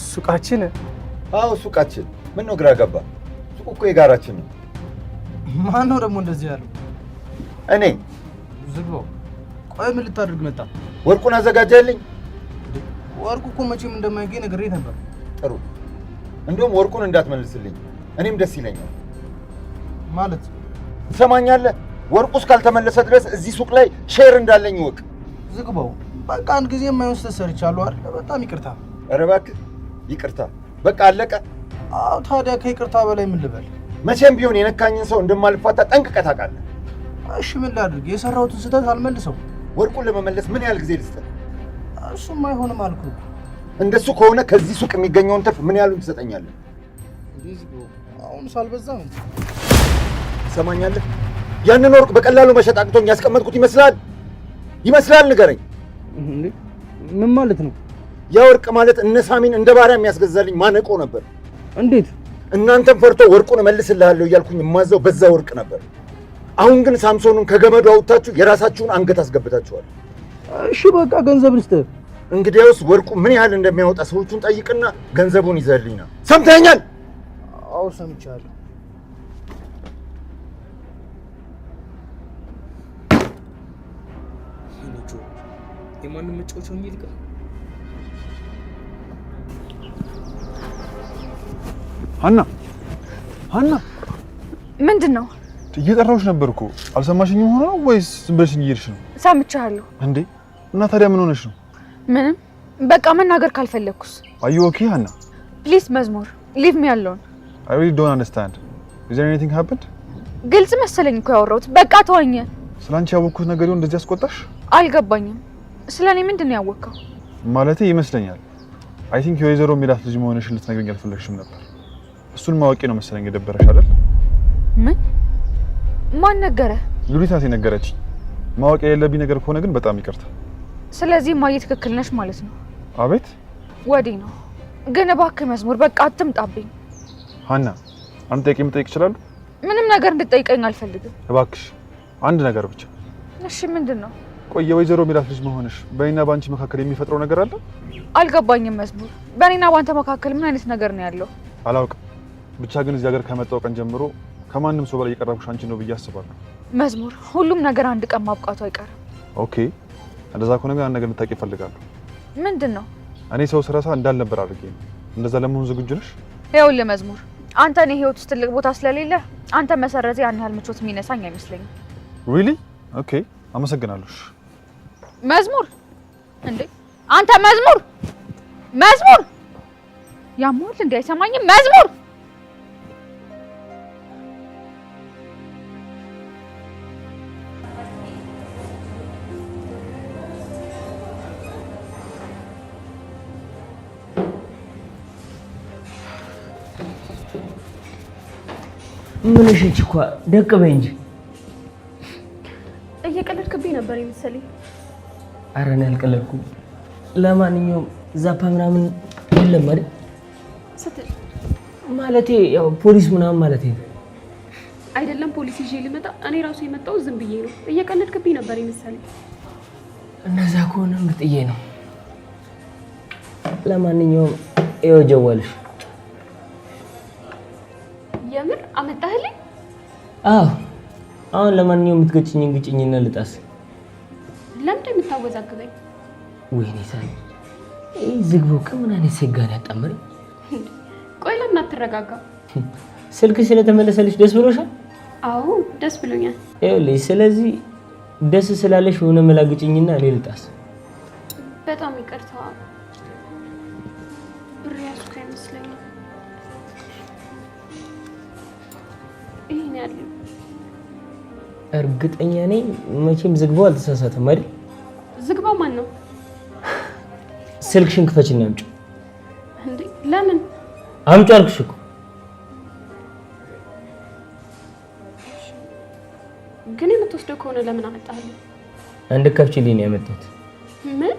ሱቃችን? አዎ ሱቃችን። ምን ነው ግራ ገባ? ሱቁ እኮ የጋራችን ነው። ማን ነው ደግሞ እንደዚህ ያለው? እኔ። ዝግቦ ቆይ ምን ልታደርግ መጣ? ወርቁን አዘጋጀልኝ። ወርቁ እኮ መቼም እንደማይገኝ ነግሬህ ነበር። ጥሩ። እንደውም ወርቁን እንዳትመልስልኝ እኔም ደስ ይለኛል። ማለት ትሰማኛለህ? ወርቁ እስካልተመለሰ ድረስ እዚህ ሱቅ ላይ ሼር እንዳለኝ ወቅ። ዝግባው በቃ አንድ ጊዜ የማይሆን ስህተት ሰርቻለሁ አይደል? በጣም ይቅርታ። ኧረ እባክህ ይቅርታ። በቃ አለቀ። አዎ ታዲያ ከይቅርታ በላይ ምን ልበል? መቼም ቢሆን የነካኝን ሰው እንደማልፋታ ጠንቅቀህ ታውቃለህ። እሺ ምን ላድርግ? የሰራሁትን ስህተት አልመልሰው። ወርቁን ለመመለስ ምን ያህል ጊዜ ልስጥህ? እሱም አይሆንም አልኩህ። እንደሱ ከሆነ ከዚህ ሱቅ የሚገኘውን ትርፍ ምን ያህሉን ትሰጠኛለህ? አሁን ሳልበዛ ነው። ትሰማኛለህ? ያንን ወርቅ በቀላሉ መሸጥ አቅቶኝ ያስቀመጥኩት ይመስላል? ንገረኝ። ምን ማለት ነው? ያ ወርቅ ማለት እነ ሳሚን እንደ ባሪያ የሚያስገዛልኝ ማነቆ ነበር። እንዴት? እናንተም ፈርቶ ወርቁን እመልስልሃለሁ እያልኩኝ የማዘው በዛ ወርቅ ነበር። አሁን ግን ሳምሶኑን ከገመዱ አውጥታችሁ የራሳችሁን አንገት አስገብታችኋል። እሺ በቃ ገንዘብ ልስጥህ። እንግዲያውስ ወርቁ ምን ያህል እንደሚያወጣ ሰዎቹን ጠይቅና ገንዘቡን ይዘህልኝ ነው። ሰምተኸኛል? አዎ ሰምቻለሁ። የማንም መጫወቻው እንጂ ልቀ ሀና ምንድን ነው? እየጠራሁሽ ነበር እኮ አልሰማሽኝም? ሆኖ ነው ወይስ ዝም ብለሽኝ እየሄድሽ ነው? ሰምቻለሁ። እንዴ እና ታዲያ ምን ሆነሽ ነው? ምንም በቃ መናገር ካልፈለኩስ። Are you okay ሀና? ፕሊዝ መዝሙር ሊቭ ሚ አሎን። I really don't understand. Is there anything happened? ግልጽ መሰለኝ እኮ ያወራሁት። በቃ ተወኝ። ስላንቺ ያወቅኩት ነገር ይሁን እንደዚህ አስቆጣሽ? አልገባኝም። ስለኔ ምንድን ነው ያወቅከው? ማለቴ ይመስለኛል I think የወይዘሮ ሚላት ልጅ መሆንሽን ልትነግሪኝ አልፈለግሽም ነበር። እሱን ማወቄ ነው መሰለኝ የደበረሽ አይደል? ምን? ማን ነገረ? ሉሊት ናት የነገረችኝ። ማወቅ የሌለብኝ ነገር ከሆነ ግን በጣም ይቅርታ። ስለዚህ ማየ ትክክል ነሽ ማለት ነው? አቤት ወዲህ ነው ግን እባክህ መዝሙር በቃ አትምጣብኝ። ሀና አንተ ጥያቄ መጠየቅ ይችላል? ምንም ነገር እንድትጠይቀኝ አልፈልግም። እባክሽ አንድ ነገር ብቻ። እሺ ምንድን ነው? ቆይ የወይዘሮ ሚላት ልጅ መሆንሽ በእኔና ባንቺ መካከል የሚፈጥረው ነገር አለ? አልገባኝም መዝሙር። በእኔና ባንተ መካከል ምን አይነት ነገር ነው ያለው? አላውቅም። ብቻ ግን እዚህ ሀገር ከመጣው ቀን ጀምሮ ከማንም ሰው በላይ የቀረብሽ አንቺ ነው ብዬ አስባለሁ። መዝሙር ሁሉም ነገር አንድ ቀን ማብቃቱ አይቀርም። ኦኬ እንደዛ ከሆነ ግን አንድ ነገር ልታውቂ እፈልጋለሁ። ምንድን ነው? እኔ ሰው ስረሳ እንዳልነበር አድርጌ ነው። እንደዛ ለመሆን ዝግጁ ነሽ? ይኸውልህ መዝሙር አንተ እኔ ህይወት ውስጥ ትልቅ ቦታ ስለሌለ አንተ መሰረዝ ያን ያህል ምቾት የሚነሳኝ አይመስለኝም። ሪሊ? ኦኬ አመሰግናለሁ። መዝሙር እንዴ አንተ መዝሙር ያሟል እንዴ? አይሰማኝም መዝሙር። ምን እሺ እኮ ደቅ በይ እንጂ። እየቀለድክብኝ ነበር የመሰለኝ። ኧረ እኔ አልቀለድኩም። ለማንኛውም ዛፓ ምናምን የለም አይደል? ስትል ማለቴ ያው ፖሊስ ምናምን ማለቴ ነው። አይደለም ፖሊስ ይዤ ልመጣ እኔ ራሱ የመጣው ዝም ብዬ ነው። እየቀለድክብኝ ነበር የመሰለኝ። እነዛ ከሆነ ምርጥዬ ነው። ለማንኛውም ይኸው ጀዋልሽ። የምር አመጣህልኝ? አዎ። አሁን ለማንኛውም የምትገጭኝን ግጭኝና ልጣስ። ለምን የምታወዛግበኝ? ወይኔ ሳይ ዝግቦ ከምን አይነት ሴት ጋር ያጣመረኝ? ቆይ ለምን አትረጋጋ? ስልክ ስለተመለሰልሽ ደስ ብሎሻል? አዎ ደስ ብሎኛል። ይኸውልሽ ስለዚህ ደስ ስላለሽ የሆነ መላግጭኝና እኔ ልጣስ። በጣም ይቅርታ ብር ያዝኩ አይመስለኝም። ይሄን ያለው እርግጠኛ ነኝ መቼም ዝግቦ አልተሳሳተም አይደል? ስልክሽን ክፈችና አምጪ። እንዴ ለምን? አምጪ አልኩሽ እኮ። ግን የምትወስደው ከሆነ ለምን አመጣኸው? እንድከፍቺልኝ ነው ያመጣሁት። ምን?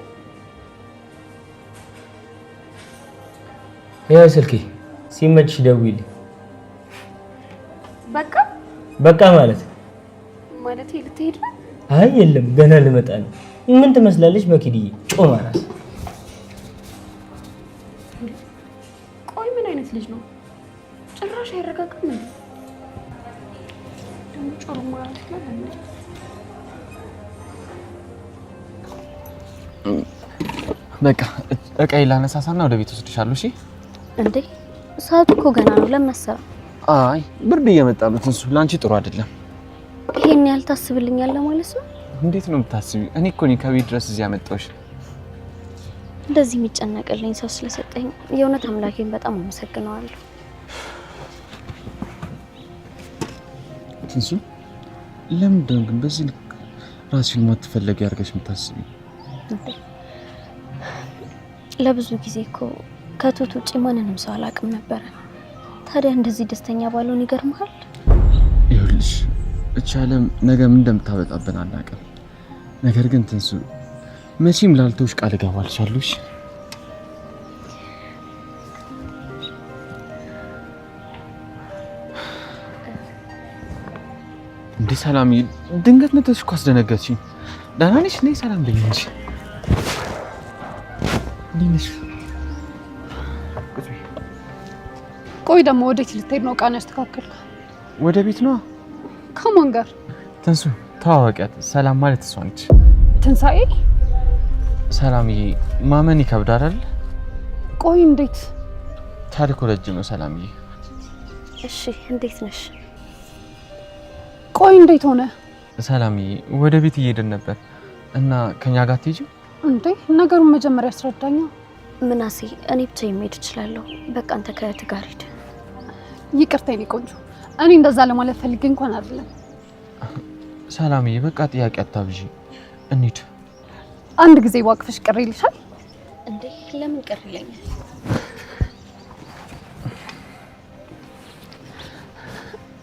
ያው ስልኬ ሲመችሽ ደውይልኝ። በቃ ማለት ልትሄድ ነው? አይ የለም ገና ልመጣ ነው። ምን ትመስላለች መኪድዬ? ጮማ ራስ። ቆይ ምን አይነት ልጅ ነው? ጭራሽ አይረጋጋም እንዴ? ደግሞ ጮማ ራስ ነው እንዴ? በቃ እቃዬን ላነሳሳና ወደ ቤት ወስድሻለሁ። እሺ እንዴ ሰዓቱ እኮ ገና ነው። ለመሰራ አይ ብርድ እየመጣበት እንሱ ላንቺ ጥሩ አይደለም። ይሄን ያህል ታስብልኛለህ ማለት ነው? እንዴት ነው የምታስቢው? እኔ እኮ ነኝ ከቤት ድረስ እዚህ ያመጣሁሽ። እንደዚህ የሚጨነቅልኝ ሰው ስለሰጠኝ የእውነት አምላኬን በጣም አመሰግነዋለሁ። እንሱ ለምንድን ነው ግን በዚህ ልክ ራስሽን ማትፈለጊ አድርገሽ የምታስቢው? ለብዙ ጊዜ እኮ ከቱት ውጪ ማንንም ሰው አላውቅም ነበር። ታዲያ እንደዚህ ደስተኛ ባልሆን ይገርምሃል? ይኸውልሽ እቺ ዓለም ነገ ምን እንደምታበጣብን አናውቅም። ነገር ግን ትንሱ መቼም ላልተውሽ ቃል እገባልሻለሁ። እንዴ ሰላም፣ ድንገት መተሽ እኮ አስደነገጥሽኝ። ደህና ነሽ? ነይ ሰላም በይኝ እንጂ። እንዴት ቆይ ደግሞ ወዴት ልትሄድ ነው? ቃል ያስተካከልኩ ወደ ቤት ነው። ከማን ጋር? ትንሱ ተዋወቂያት። ሰላም ማለት እሷ ነች። ትንሳኤ? ሰላምዬ ማመን ይከብዳል አይደል? ቆይ እንዴት? ታሪኩ ረጅም ነው ሰላምዬ። እሺ እንዴት ነሽ? ቆይ እንዴት ሆነ? ሰላምዬ ወደ ቤት እየሄድን ነበር እና ከኛ ጋር ትሄጂ እንዴ? ነገሩን መጀመሪያ አስረዳኛ። ምናሴ እኔ ብቻ የምሄድ እችላለሁ። በቃ አንተ ከእህትህ ጋር ሂድ። ይቅርታ የኔ ቆንጆ፣ እኔ እንደዛ ለማለት ፈልጌ እንኳን አይደለም። ሰላምዬ በቃ ጥያቄ አታብዢ፣ እንሂድ። አንድ ጊዜ ዋቅፍሽ ቅር ይልሻል እንዴ? ለምን ቅር ይለኛል?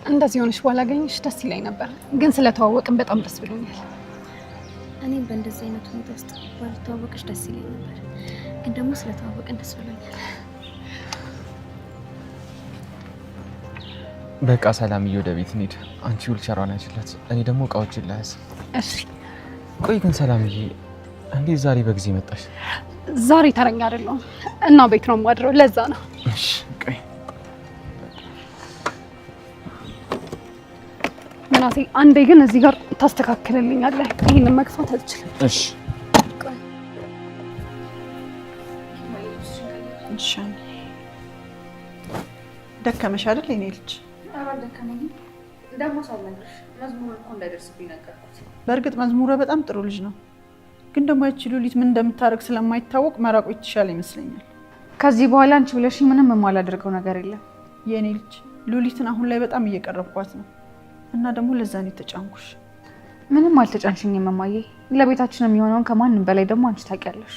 እንደዚህ ሆነሽ ባላገኝሽ ደስ ይለኝ ነበር፣ ግን ስለተዋወቅን በጣም ደስ ብሎኛል። እኔም በእንደዚህ አይነት ሁኔታ ውስጥ ባልተዋወቅሽ ደስ ይለኝ ነበር፣ ግን ደግሞ ስለተዋወቅን ደስ ብሎኛል። በቃ ሰላምዬ ወደ ቤት እንሂድ። አንቺ ዊልቸሯን ያዥላት፣ እኔ ደግሞ እቃዎችን ላያዝ። እሺ። ቆይ ግን ሰላምዬ እንዴት ዛሬ በጊዜ መጣሽ? ዛሬ ተረኛ አይደለሁም እና ቤት ነው የማድረው፣ ለዛ ነው። እሺ ቆይ ምናሴ አንዴ ግን እዚህ ጋር ታስተካክልልኛለህ? ይሄንን መግፋት አልችልም። እሺ ደከመሽ አይደል የኔ ልጅ? ደከመኝ ደግሞ ሳልነግርሽ መዝሙር እኮ እንዳይደርስብኝ ነገርኩት። በእርግጥ መዝሙረ በጣም ጥሩ ልጅ ነው፣ ግን ደግሞ ያቺ ሉሊት ምን እንደምታደርግ ስለማይታወቅ መራቁ የተሻለ ይመስለኛል። ከዚህ በኋላ አንቺ ብለሽ ምንም የማላደርገው ነገር የለም የኔ ልጅ። ሉሊትን አሁን ላይ በጣም እየቀረብኳት ነው እና ደግሞ ለዛ ነው የተጫንኩሽ። ምንም አልተጫንሽኝም እማዬ። ለቤታችን የሚሆነውን ከማንም በላይ ደግሞ አንቺ ታውቂያለሽ።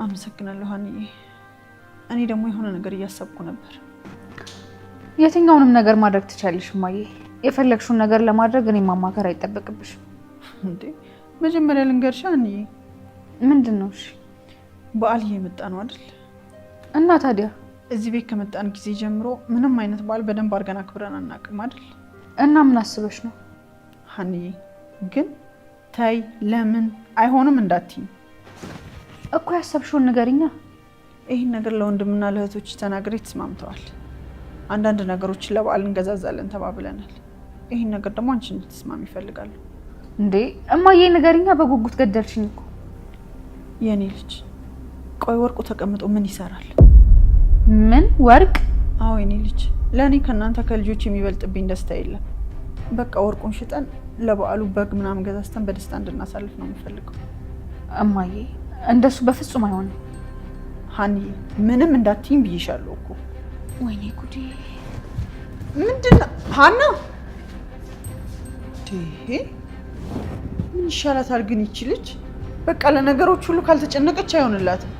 አመሰግናለሁ ሀኒዬ። እኔ ደግሞ የሆነ ነገር እያሰብኩ ነበር። የትኛውንም ነገር ማድረግ ትችያለሽ እማዬ። የፈለግሽውን ነገር ለማድረግ እኔ ማማከር አይጠበቅብሽም። እንዴ መጀመሪያ ልንገርሽ ሀኒዬ። ምንድን ነው? እሺ በዓል እየመጣ ነው አይደል? እና ታዲያ እዚህ ቤት ከመጣን ጊዜ ጀምሮ ምንም አይነት በዓል በደንብ አድርገን አክብረን አናውቅም አይደል? እና ምን አስበሽ ነው? ሀኒዬ ግን ታይ ለምን አይሆንም እንዳትዪ እኮ። ያሰብሽውን ንገሪኛ። ይህን ነገር ለወንድምና ለእህቶች ተናግሬ ተስማምተዋል። አንዳንድ ነገሮችን ለበዓል እንገዛዛለን ተባብለናል። ይህን ነገር ደግሞ አንቺ እንድትስማሚ ይፈልጋሉ። እንዴ እማዬ ንገሪኛ። በጉጉት ገደልሽኝ እኮ የኔ ልጅ። ቆይ ወርቁ ተቀምጦ ምን ይሰራል? ምን ወርቅ? አዎ የኔ ልጅ፣ ለእኔ ከእናንተ ከልጆች የሚበልጥብኝ ደስታ የለም። በቃ ወርቁን ሽጠን ለበዓሉ በግ ምናምን ገዛዝተን በደስታ እንድናሳልፍ ነው የምፈልገው። እማዬ እንደሱ በፍጹም አይሆንም። ሀኒዬ ምንም እንዳትይኝ ብዬሻለሁ እኮ። ወይኔ ጉዴ! ምንድን ነው ሀና? ምን ይሻላታል ግን ይቺ ልጅ? በቃ ለነገሮች ሁሉ ካልተጨነቀች አይሆንላትም።